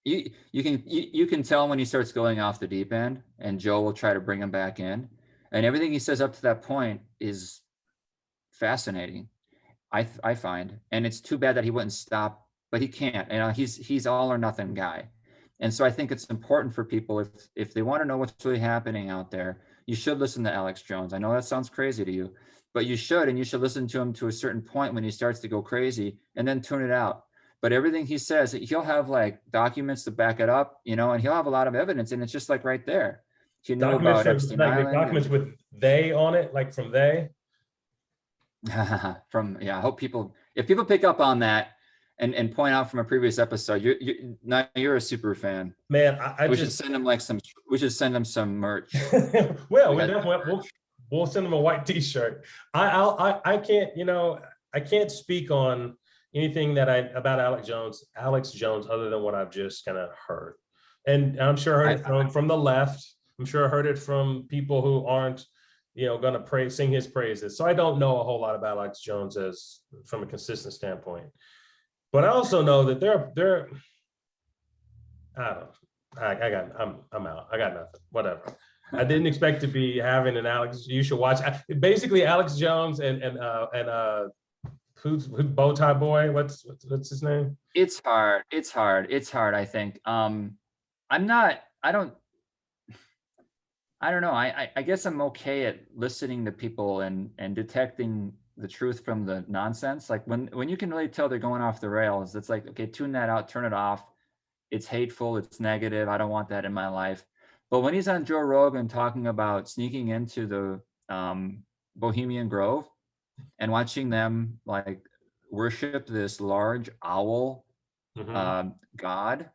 you can tell when he starts going off the deep end, and Joe will try to bring him back in, and everything he says up to that point is fascinating. I find, and it's too bad that he wouldn't stop, but he can't. He's all or nothing guy. And so I think it's important for people, if they want to know what's really happening out there, you should listen to Alex Jones. I know that sounds crazy to you, but you should, and you should listen to him to a certain point when he starts to go crazy, and then tune it out. But everything he says, he'll have like documents to back it up, you know, and he'll have a lot of evidence, and it's just like right there. He knew Documents about from Epstein like the Island. documents with they on it, like from they. From I hope people, if people pick up on that and point out from a previous episode, you're a super fan. Man, we should send him like some. We should send him some merch. Well, we definitely we'll send him a white T-shirt. I can't, you know, I can't speak on anything about Alex Jones other than what I've just kind of heard, and I'm sure I heard it from the left. I'm sure I heard it from people who aren't, you know, going to sing his praises. So I don't know a whole lot about Alex Jones as from a consistent standpoint. But I also know that they're I don't know. I'm out. I got nothing. Whatever. I didn't expect to be having an Alex. You should watch. Basically, Alex Jones and who's bow tie boy? What's his name? It's hard. I think. I don't know. I guess I'm okay at listening to people and detecting the truth from the nonsense. Like when you can really tell they're going off the rails, it's like, okay, tune that out, turn it off. It's hateful, it's negative. I don't want that in my life. But when he's on Joe Rogan talking about sneaking into the Bohemian Grove and watching them like worship this large owl god,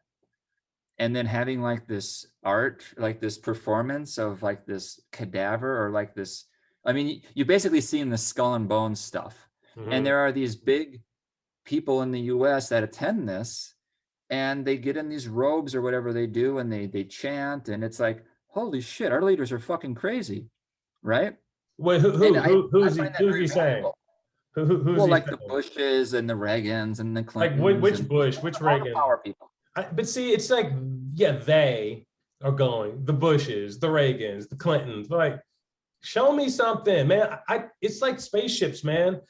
and then having like this art, like this performance of like this cadaver or like this, I mean, you basically seeing the skull and bones stuff. And there are these big people in the US that attend this, and they get in these robes or whatever they do, and they chant, and it's like, holy shit, our leaders are fucking crazy, right? Wait, who's he saying? Who's well, like saying? The Bushes and the Reagans and the Clintons. Like which Bush, which Reagan? Power people. But see, it's like, yeah, they are going, the Bushes, the Reagans, the Clintons. Like, show me something, man. It's like spaceships, man.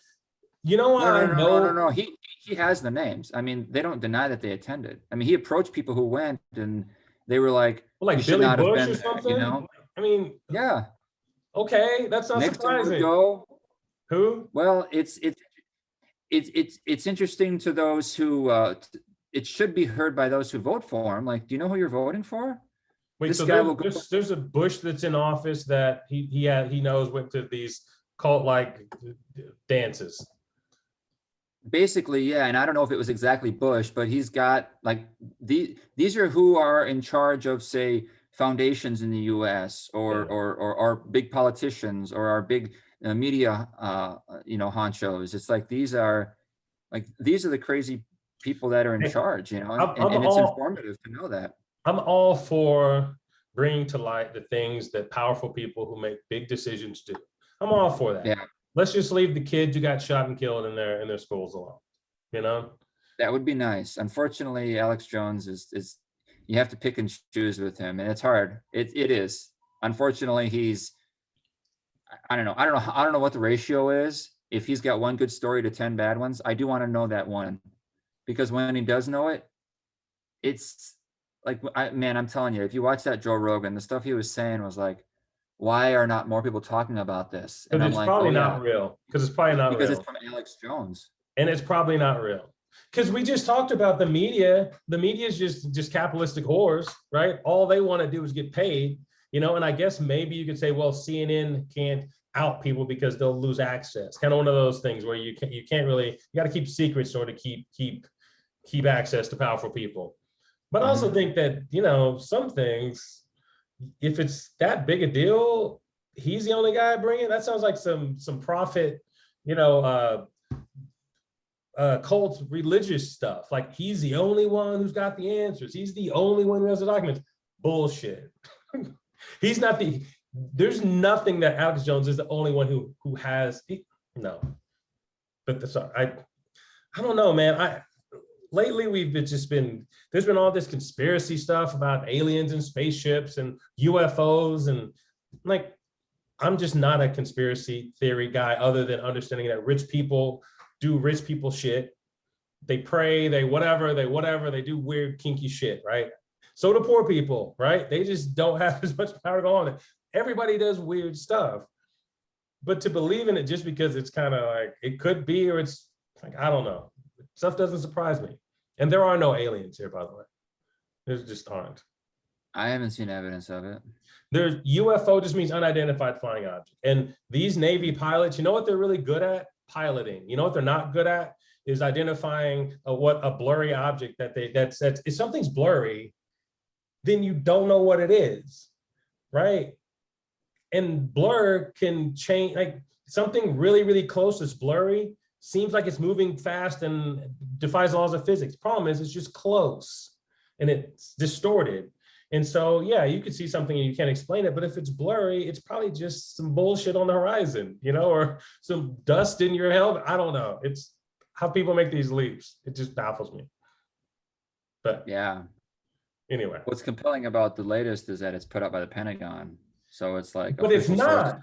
You know why? No. He has the names. I mean, they don't deny that they attended. I mean, he approached people who went, and they were like, well, like Billy Bush or something. You know? I mean, yeah. Okay, that's not Next surprising. Who? Well, it's interesting to those who. It should be heard by those who vote for him. Like, do you know who you're voting for? Wait, this so there's a Bush that's in office that he knows went to these cult-like dances. Basically, yeah, and I don't know if it was exactly Bush, but he's got like these are who are in charge of, say, foundations in the U.S. or big politicians or our big media, honchos. It's like these are the crazy people that are in charge, you know, and it's informative to know that. I'm all for bringing to light the things that powerful people who make big decisions do. I'm all for that. Yeah. Let's just leave the kids who got shot and killed in their schools alone, you know? That would be nice. Unfortunately, Alex Jones is you have to pick and choose with him, and it's hard. It is. Unfortunately, I don't know what the ratio is. If he's got one good story to 10 bad ones, I do want to know that one. Because when he does know it, it's like, I'm telling you, if you watch that Joe Rogan, the stuff he was saying was like, why are not more people talking about this? And it's like, probably not real. Because it's probably not real. Because it's from Alex Jones. And it's probably not real. Because we just talked about the media. The media is just capitalistic whores, right? All they want to do is get paid, you know? And I guess maybe you could say, well, CNN can't out people because they'll lose access. Kind of one of those things where you can't really, you got to keep secrets in order to keep access to powerful people. But I also think that, you know, some things, if it's that big a deal, he's the only guy bringing. That sounds like some prophet, you know, cult religious stuff. Like he's the only one who's got the answers. He's the only one who has the documents. Bullshit. He's not there's nothing that Alex Jones is the only one who has. No. But sorry, I don't know, man. Lately, there's been all this conspiracy stuff about aliens and spaceships and UFOs. And like, I'm just not a conspiracy theory guy other than understanding that rich people do rich people shit. They pray, they do weird, kinky shit, right? So do poor people, right? They just don't have as much power to go on it. Everybody does weird stuff. But to believe in it just because it's kind of like, it could be, or it's like, I don't know. Stuff doesn't surprise me. And there are no aliens here, by the way. There just aren't. I haven't seen evidence of it. There's UFO just means unidentified flying object. And these Navy pilots, you know what they're really good at? Piloting. You know what they're not good at? Is identifying what a blurry object that's if something's blurry, then you don't know what it is, right? And blur can change, like something really, really close that's blurry seems like it's moving fast and defies laws of physics. Problem is, it's just close and it's distorted. And so, yeah, you could see something and you can't explain it, but if it's blurry, it's probably just some bullshit on the horizon, you know, or some dust in your helmet. I don't know. It's how people make these leaps. It just baffles me. But yeah. Anyway. What's compelling about the latest is that it's put up by the Pentagon. So it's like, but it's not,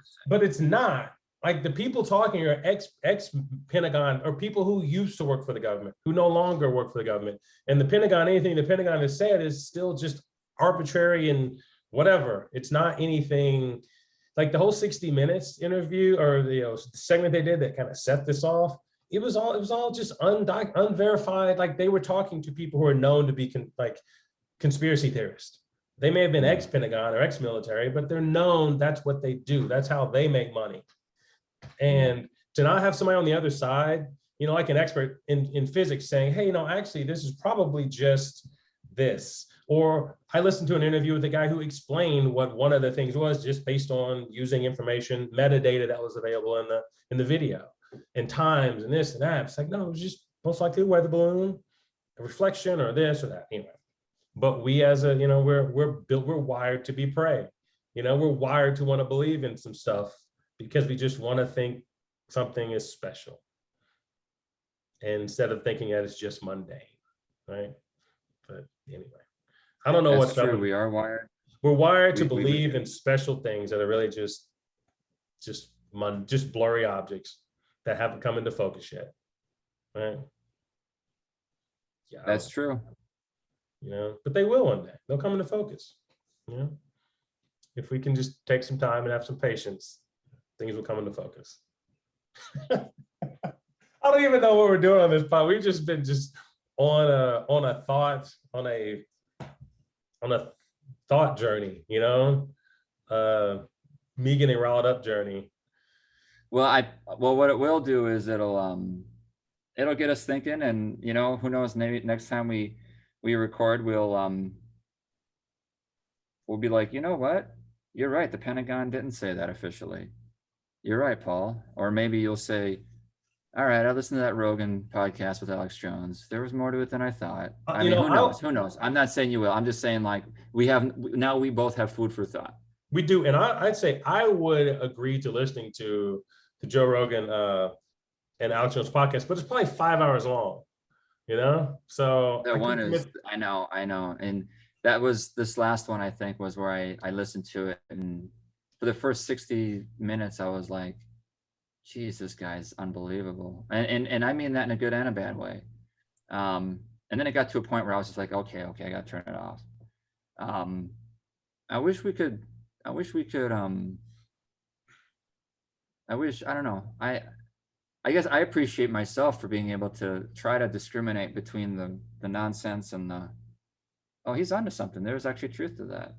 like the people talking are ex-Pentagon or people who used to work for the government, who no longer work for the government. And the Pentagon, anything the Pentagon has said is still just arbitrary and whatever. It's not anything like the whole 60 Minutes interview or the segment they did that kind of set this off. It was all just unverified. Like they were talking to people who are known to be conspiracy theorists. They may have been ex-Pentagon or ex-military, but they're known, that's what they do. That's how they make money. And to not have somebody on the other side, you know, like an expert in physics saying, hey, actually, this is probably just this. Or I listened to an interview with a guy who explained what one of the things was just based on using information, metadata that was available in the video and times and this and that. It's like, no, it was just most likely a weather balloon, a reflection or this or that. Anyway. But we as a, we're wired to be prey. We're wired to want to believe in some stuff because we just want to think something is special. And instead of thinking that it's just mundane, right? But anyway, I don't know what's true. We are wired. We're wired to believe in special things that are really just blurry objects that haven't come into focus yet, right? Yeah, that's true. But they will one day. They'll come into focus. If we can just take some time and have some patience, things will come into focus. I don't even know what we're doing on this pod. We've just been on a thought journey, me getting riled up journey. Well, what it will do is it'll get us thinking, and who knows, maybe next time we record, we'll be like, you know what? You're right. The Pentagon didn't say that officially. You're right, Paul. Or maybe you'll say, all right, I listened to that Rogan podcast with Alex Jones. There was more to it than I thought. I mean, who knows? Who knows? I'm not saying you will. I'm just saying, like, we both have food for thought. We do. And I'd say I would agree to listening to the Joe Rogan and Alex Jones podcast, but it's probably 5 hours long. So that one is, I know. And that was this last one, I think, was where I listened to it. And for the first 60 minutes, I was like, geez, this guy's unbelievable. And I mean that in a good and a bad way. And then it got to a point where I was just like, okay, I got to turn it off. I don't know. I guess I appreciate myself for being able to try to discriminate between the nonsense and he's onto something. There's actually truth to that.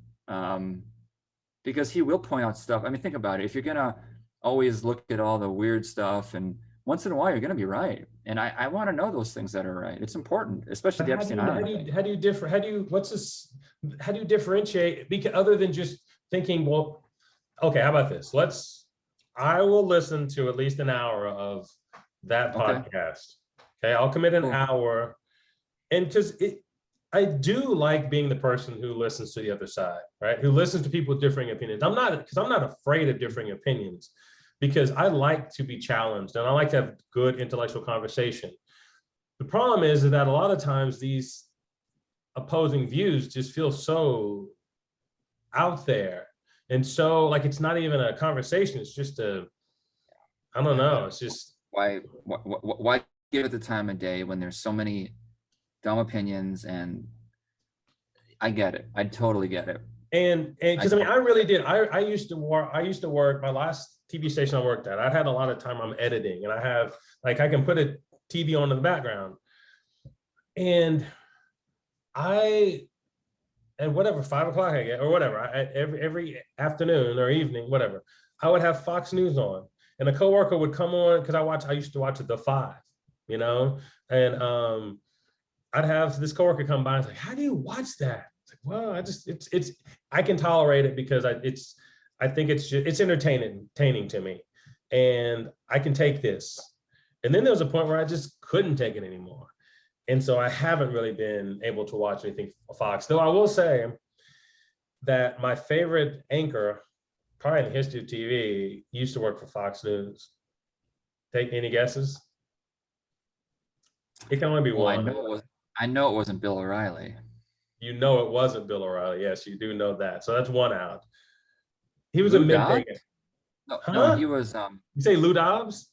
Because he will point out stuff. I mean, think about it. If you're going to always look at all the weird stuff, and once in a while you're going to be right. And I want to know those things that are right. It's important, especially the Epstein Island. How do you differentiate, because other than just thinking, well, okay, how about this? I will listen to at least an hour of that podcast. Okay, I'll commit an hour. And because I do like being the person who listens to the other side, right? Who listens to people with differing opinions. I'm not afraid of differing opinions, because I like to be challenged and I like to have good intellectual conversation. The problem is that a lot of times these opposing views just feel so out there. And so, like, it's not even a conversation. It's just I don't know. It's just why give it the time of day when there's so many dumb opinions? And I get it. I totally get it. And because I mean, I really did. I used to work. My last TV station I worked at, I had a lot of time I'm editing, and I have like I can put a TV on in the background, and I at whatever 5 o'clock I get or whatever every afternoon or evening, whatever, I would have Fox News on, and a coworker would come on because I used to watch The Five, you know, and I'd have this coworker come by and say, "How do you watch that?" It's like, well, I can tolerate it because I think it's entertaining to me, and I can take this. And then there was a point where I just couldn't take it anymore. And so I haven't really been able to watch anything Fox, though I will say that my favorite anchor, probably in the history of TV, used to work for Fox News. Take any guesses? It can only be one. I know it wasn't Bill O'Reilly. You know it wasn't Bill O'Reilly. Yes, you do know that. So that's one out. He was Lou a midday. No, he was You say Lou Dobbs?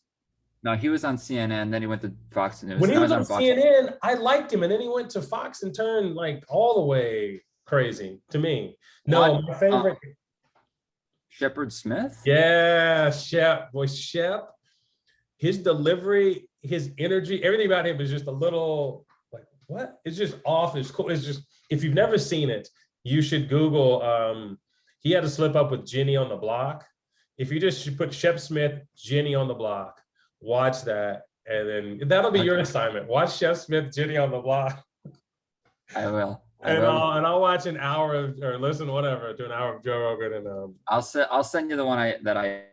No, he was on CNN, then he went to Fox News. When he was on CNN, I liked him, and then he went to Fox and turned like all the way crazy to me. No, my favorite. Shepard Smith? Yeah, Shep. His delivery, his energy, everything about him is just a little like, what? It's just off. It's cool. It's just, if you've never seen it, you should Google. He had to slip up with Jenny on the Block. If you just put Shep Smith, Jenny on the Block, watch that, and then that'll be your assignment. Watch Shep Smith, Jenny on the Block. I will. I'll watch an hour of, or listen to an hour of Joe Rogan, and I'll send you the one that I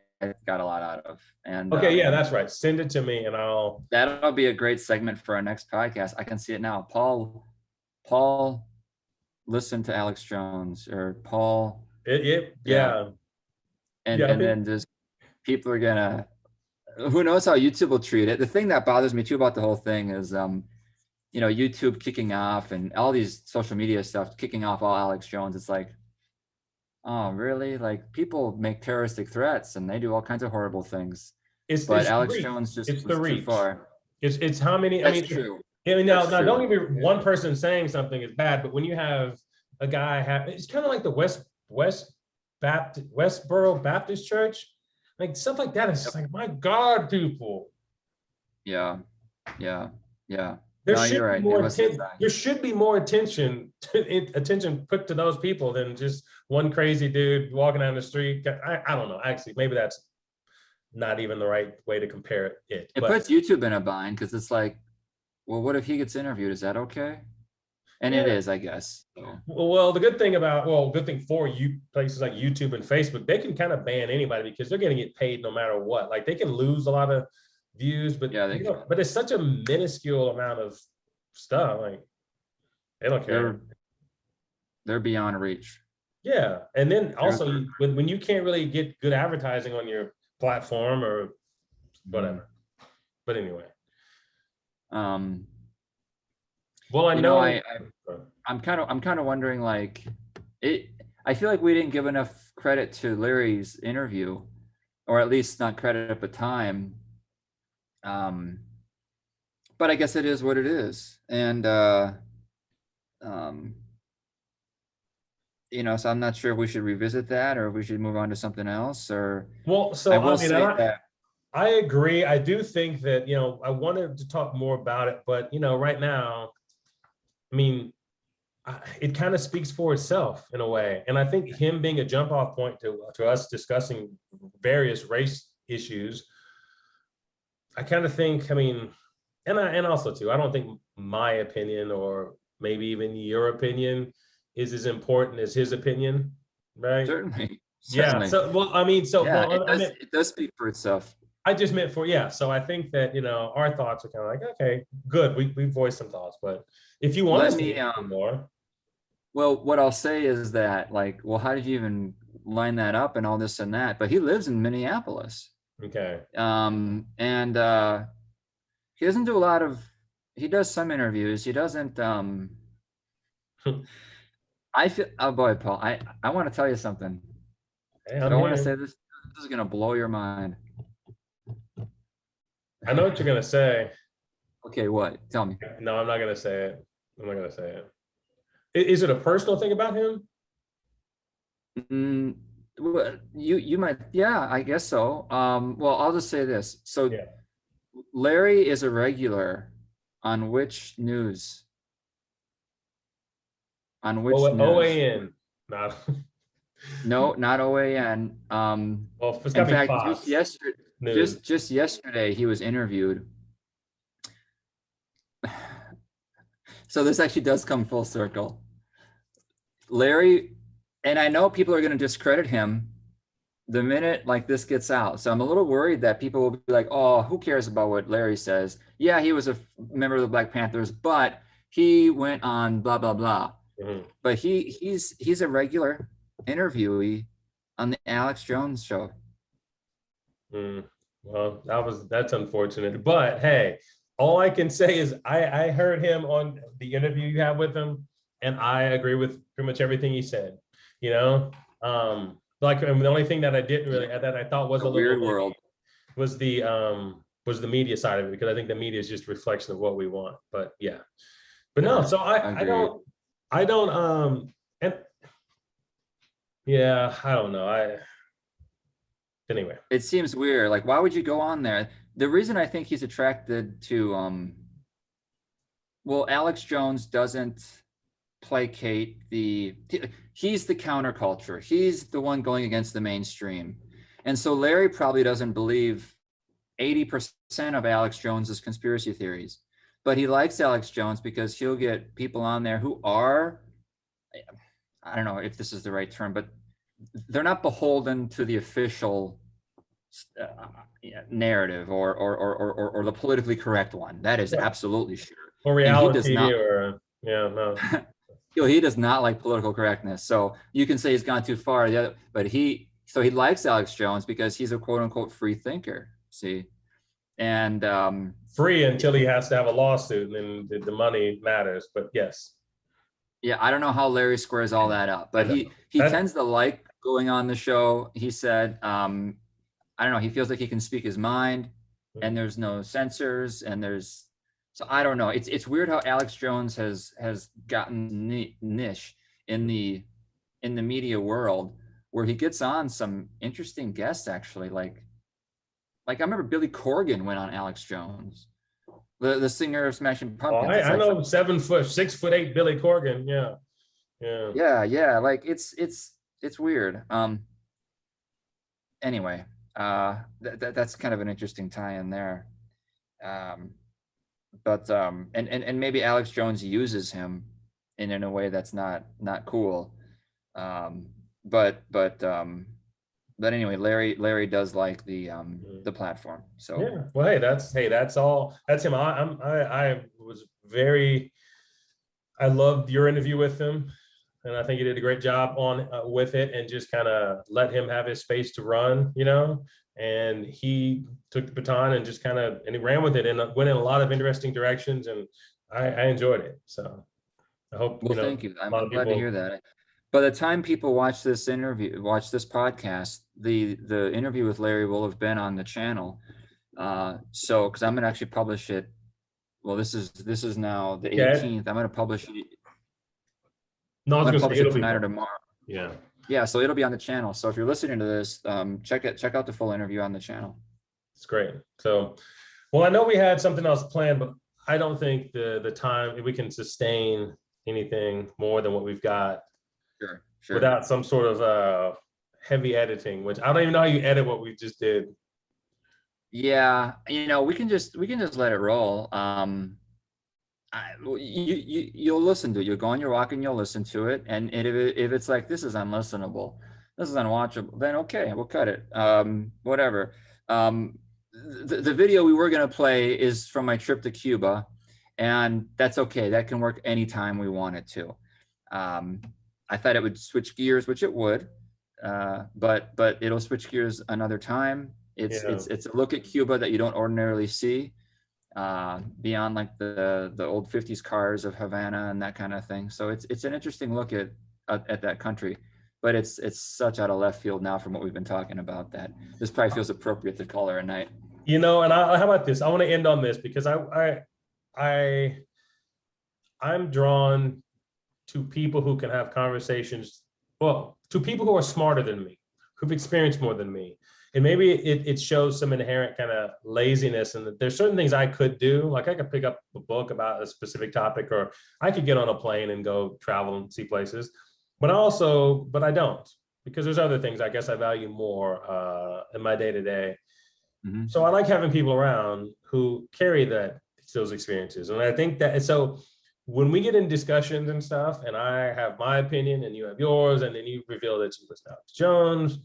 got a lot out of. And okay, yeah, that's right. Send it to me, and that'll be a great segment for our next podcast. I can see it now. Paul, listen to Alex Jones, or Paul. Yeah. And then just people are gonna. Who knows how YouTube will treat it? The thing that bothers me too about the whole thing is, YouTube kicking off and all these social media stuff kicking off all Alex Jones. It's like, oh, really? Like, people make terroristic threats and they do all kinds of horrible things. But Alex Jones just was too far. It's how many? That's true. I mean, now don't get me. One person saying something is bad, but when you have a guy, it's kind of like the Westboro Baptist Church. Like stuff like that. It's just like, my God, people. Yeah. There should be more attention put to those people than just one crazy dude walking down the street. I don't know. Actually, maybe that's not even the right way to compare it. It puts YouTube in a bind because it's like, well, what if he gets interviewed? Is that okay? And it is, I guess. So. Well, good thing for you places like YouTube and Facebook, they can kind of ban anybody because they're going to get paid no matter what. Like, they can lose a lot of views, but but it's such a minuscule amount of stuff. Like, they don't care. They're beyond reach. Yeah, and then also when you can't really get good advertising on your platform or whatever. But anyway. Well, I'm kind of wondering, like, I feel like we didn't give enough credit to Larry's interview, or at least not credit at the time. But I guess it is what it is, and so I'm not sure if we should revisit that or if we should move on to something else. Or I agree. I do think that I wanted to talk more about it, but right now, I mean, it kind of speaks for itself in a way. And I think him being a jump off point to us discussing various race issues, I kind of think, and also too, I don't think my opinion or maybe even your opinion is as important as his opinion, right? Certainly. Yeah. So, it does speak for itself. I just meant so I think that, our thoughts are kind of like, okay, good. We voiced some thoughts, but if you want to see more. Well, what I'll say is that, like, well, how did you even line that up and all this and that? But he lives in Minneapolis. Okay. And he doesn't do he does some interviews. He doesn't, I feel, oh boy, Paul, I want to tell you something. Hey, I want to say this is going to blow your mind. I know what you're going to say. Okay, what? Tell me. No, I'm not going to say it. Is it a personal thing about him? Mm, well, you might, yeah, I guess so. Well, I'll just say this. So Yeah. Larry is a regular on which news? On which news? OAN. Not, No, not OAN. well, it's In got to be fact, Fox News. just yesterday, he was interviewed. So this actually does come full circle. Larry, and I know people are going to discredit him the minute like this gets out. So I'm a little worried that people will be like, "Oh, who cares about what Larry says? Yeah, he was a member of the Black Panthers, but he went on blah blah blah." Mhm. But he's a regular interviewee on the Alex Jones show. Mm. Well, that's unfortunate. But hey, all I can say is I heard him on the interview you have with him, and I agree with pretty much everything he said. You know, like I mean, the only thing that I didn't really Yeah, that I thought was a a little weird world. was the media side of it, because I think the media is just a reflection of what we want. But yeah, but no, Yeah, so agreed. I don't and yeah, I don't know. Anyway. It seems weird. Like, why would you go on there? The reason I think he's attracted to well, Alex Jones doesn't placate he's the counterculture. He's the one going against the mainstream. And so Larry probably doesn't believe 80% of Alex Jones's conspiracy theories. But he likes Alex Jones because he'll get people on there who are, I don't know if this is the right term, but they're not beholden to the official narrative or the politically correct one. That is absolutely sure. Or And he does reality, not. or yeah, no. He does not like political correctness. So you can say he's gone too far. But he likes Alex Jones because he's a quote unquote free thinker. See, and Free until he has to have a lawsuit, and then the money matters. But yes, yeah, I don't know how Larry squares all that up, I but know he that. tends to like going on the show. He said, I don't know, he feels like he can speak his mind, and there's no censors, and there's so I don't know. It's weird how Alex Jones has gotten niche in the media world where he gets on some interesting guests actually. Like I remember Billy Corgan went on Alex Jones, the singer of Smashing Oh, Pumpkins. It's I like know 7 foot, 6'8" Billy Corgan. Yeah, yeah. yeah, like it's weird. Anyway, that's kind of an interesting tie in there. Um, but and maybe Alex Jones uses him in a way that's not cool. Um, but but um, but anyway, Larry does like the platform. So Yeah. Well, that's all. That's him. I was very. I loved your interview with him, and I think he did a great job on with it, and just kind of let him have his space to run. And he took the baton and just and he ran with it, and went in a lot of interesting directions, and I enjoyed it. So I hope well, a thank you. I'm lot of glad to hear people. that. By the time people watch this podcast, the interview with Larry will have been on the channel. So because I'm gonna actually publish it. Well, this is now the Yeah. 18th. I'm No, I was gonna gonna say publish it it'll be tonight or fun. tomorrow. Yeah. Yeah, so it'll be on the channel. So if you're listening to this, check out the full interview on the channel. It's great. So, well, I know we had something else planned, but I don't think the time we can sustain anything more than what we've got Sure. without some sort of heavy editing, which I don't even know how you edit what we just did. Yeah, we can just let it roll. You'll listen to it. You'll go on your walk and you'll listen to it. And if it's like this is unlistenable, this is unwatchable, then okay, we'll cut it. Whatever. The video we were gonna play is from my trip to Cuba, and that's okay. That can work anytime we want it to. Um, I thought it would switch gears, which it would, but it'll switch gears another time. It's Yeah. it's it's a look at Cuba that you don't ordinarily see beyond like the old 50s cars of Havana and that kind of thing. So it's an interesting look at that country, but it's such out of left field now from what we've been talking about that this probably feels appropriate to call her a night. And how about this? I want to end on this because I I'm drawn to people who can have conversations. Well, to people who are smarter than me, who've experienced more than me. And maybe it shows some inherent kind of laziness, and that there's certain things I could do. Like I could pick up a book about a specific topic, or I could get on a plane and go travel and see places. But I don't, because there's other things I guess I value more in my day to day. So I like having people around who carry those experiences. And I think that, so when we get in discussions and stuff, and I have my opinion and you have yours, and then you reveal that you listen to Alex Jones,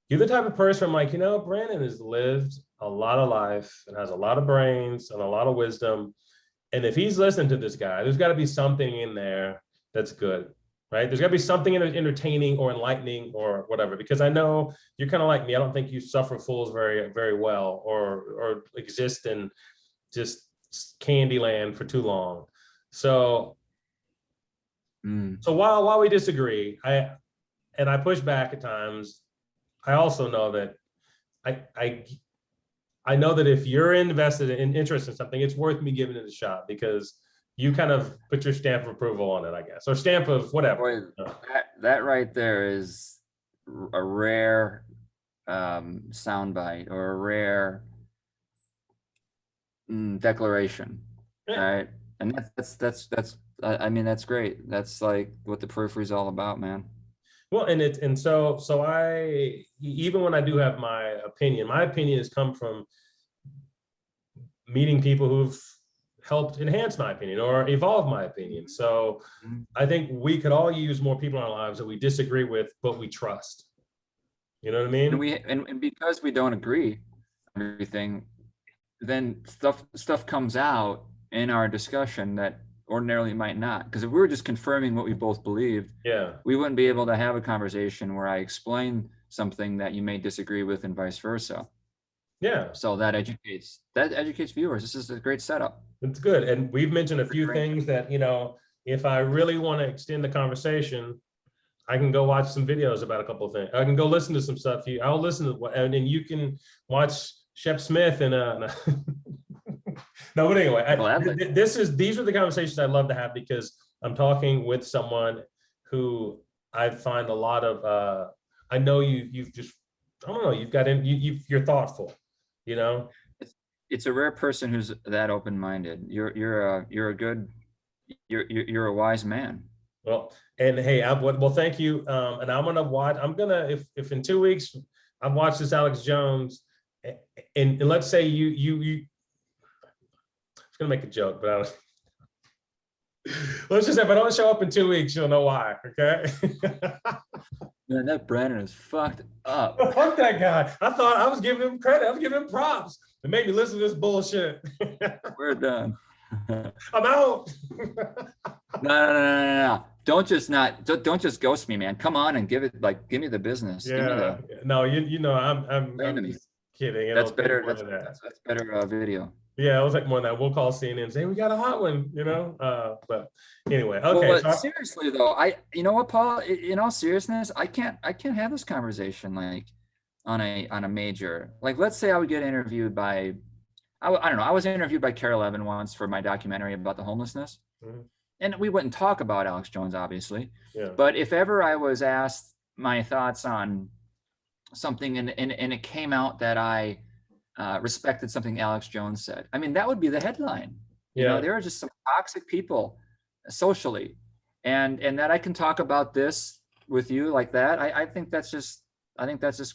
you're the type of person I'm like, Brandon has lived a lot of life and has a lot of brains and a lot of wisdom. And if he's listening to this guy, there's got to be something in there that's good, right? There's got to be something entertaining or enlightening or whatever, because I know you're kind of like me. I don't think you suffer fools very, very well, or exist in just candy land for too long. So while we disagree, I push back at times, I also know that I know that if you're invested in interest in something, it's worth me giving it a shot, because you kind of put your stamp of approval on it, I guess, or stamp of whatever. Boy, that right there is a rare soundbite, or a rare declaration, right? And that's I mean, that's great. That's like what the Periphery is all about, man. Well, and so I, even when I do have my opinion has come from meeting people who've helped enhance my opinion or evolve my opinion. So I think we could all use more people in our lives that we disagree with, but we trust. You know what I mean? And because we don't agree on everything, then stuff comes out in our discussion that ordinarily might not. Because if we were just confirming what we both believed, we wouldn't be able to have a conversation where I explain something that you may disagree with, and vice versa. Yeah. So that educates viewers. This is a great setup. It's good. And we've mentioned a few things that, if I really want to extend the conversation, I can go watch some videos about a couple of things. I can go listen to some stuff. I'll listen to, and then you can watch Shep Smith and no, but anyway, these are the conversations I love to have, because I'm talking with someone who I find a lot of. I know you've just, I don't know, you're thoughtful, It's a rare person who's that open-minded. You're a wise man. Well, and hey, thank you. And I'm gonna if in 2 weeks I've watched this Alex Jones, and let's say you gonna make a joke, but let's just say if I don't show up in 2 weeks, you'll know why. Okay. Man, that Brandon is fucked up. Fuck that guy. I thought I was giving him credit. I was giving him props. It made me listen to this bullshit. We're done. I'm out. No. Don't just ghost me, man. Come on and give me the business. Yeah. No, I'm just kidding. That's better. That's better video. Yeah, it was like more than that. We'll call CNN and say we got a hot one, But anyway, okay. Well, but seriously though, you know what, Paul? In all seriousness, I can't have this conversation like on a major, like, let's say I would get interviewed by, I don't know, I was interviewed by Carol Evan once for my documentary about the homelessness, and we wouldn't talk about Alex Jones, obviously. Yeah. But if ever I was asked my thoughts on something and it came out that I respected something Alex Jones said, I mean, that would be the headline. There are just some toxic people socially, and that I can talk about this with you like that. I think that's just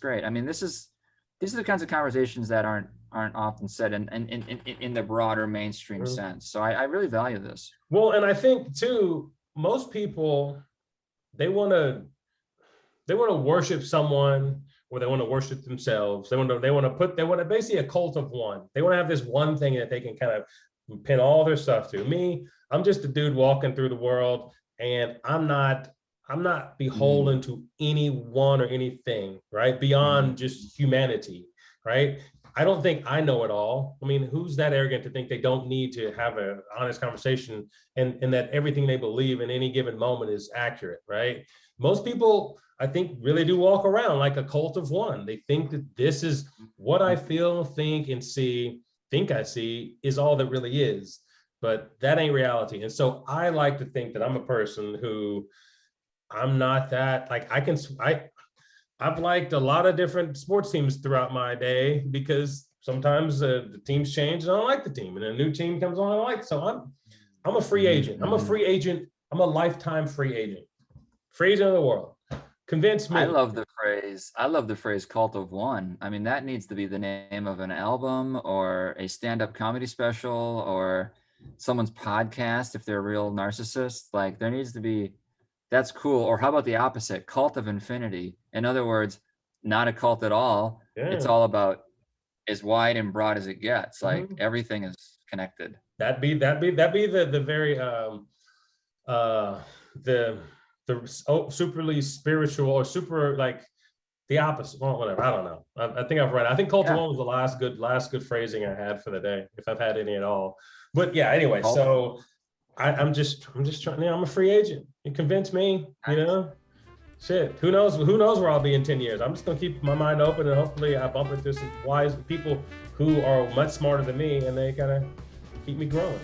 great. I mean, these are the kinds of conversations that aren't often said in the broader mainstream sense. So I really value this. Well, and I think too, most people, they want to worship someone, or they want to worship themselves. They want to basically a cult of one. They want to have this one thing that they can kind of pin all their stuff to. Me, I'm just a dude walking through the world, and I'm not beholden to anyone or anything, right? Beyond just humanity, right? I don't think I know it all. I mean, who's that arrogant to think they don't need to have an honest conversation and that everything they believe in any given moment is accurate, right? Most people, I think, really do walk around like a cult of one. They think that this is what I feel, think, and think I see is all that really is, but that ain't reality. And so I like to think that I'm a person who I'm not that, like, I've liked a lot of different sports teams throughout my day, because sometimes the teams change and I don't like the team, and a new team comes on I like. So I'm a free agent. I'm a free agent. I'm a lifetime free agent. Free agent of the world. Convince me. I love the phrase cult of one. I mean, that needs to be the name of an album or a stand-up comedy special or someone's podcast if they're a real narcissist. Like, there needs to be, that's cool. Or how about the opposite? Cult of infinity. In other words, not a cult at all. Yeah. It's all about as wide and broad as it gets. Like, everything is connected. That'd be the very the superly spiritual, or super, like, the opposite. Well, whatever. I don't know. I think I've read. I think cult of one was the last good phrasing I had for the day, if I've had any at all. But yeah. Anyway, so I'm just trying. I'm a free agent. You convince me. You know. Shit, who knows where I'll be in 10 years. I'm just gonna keep my mind open, and hopefully I bump into some wise people who are much smarter than me, and they kind of keep me growing.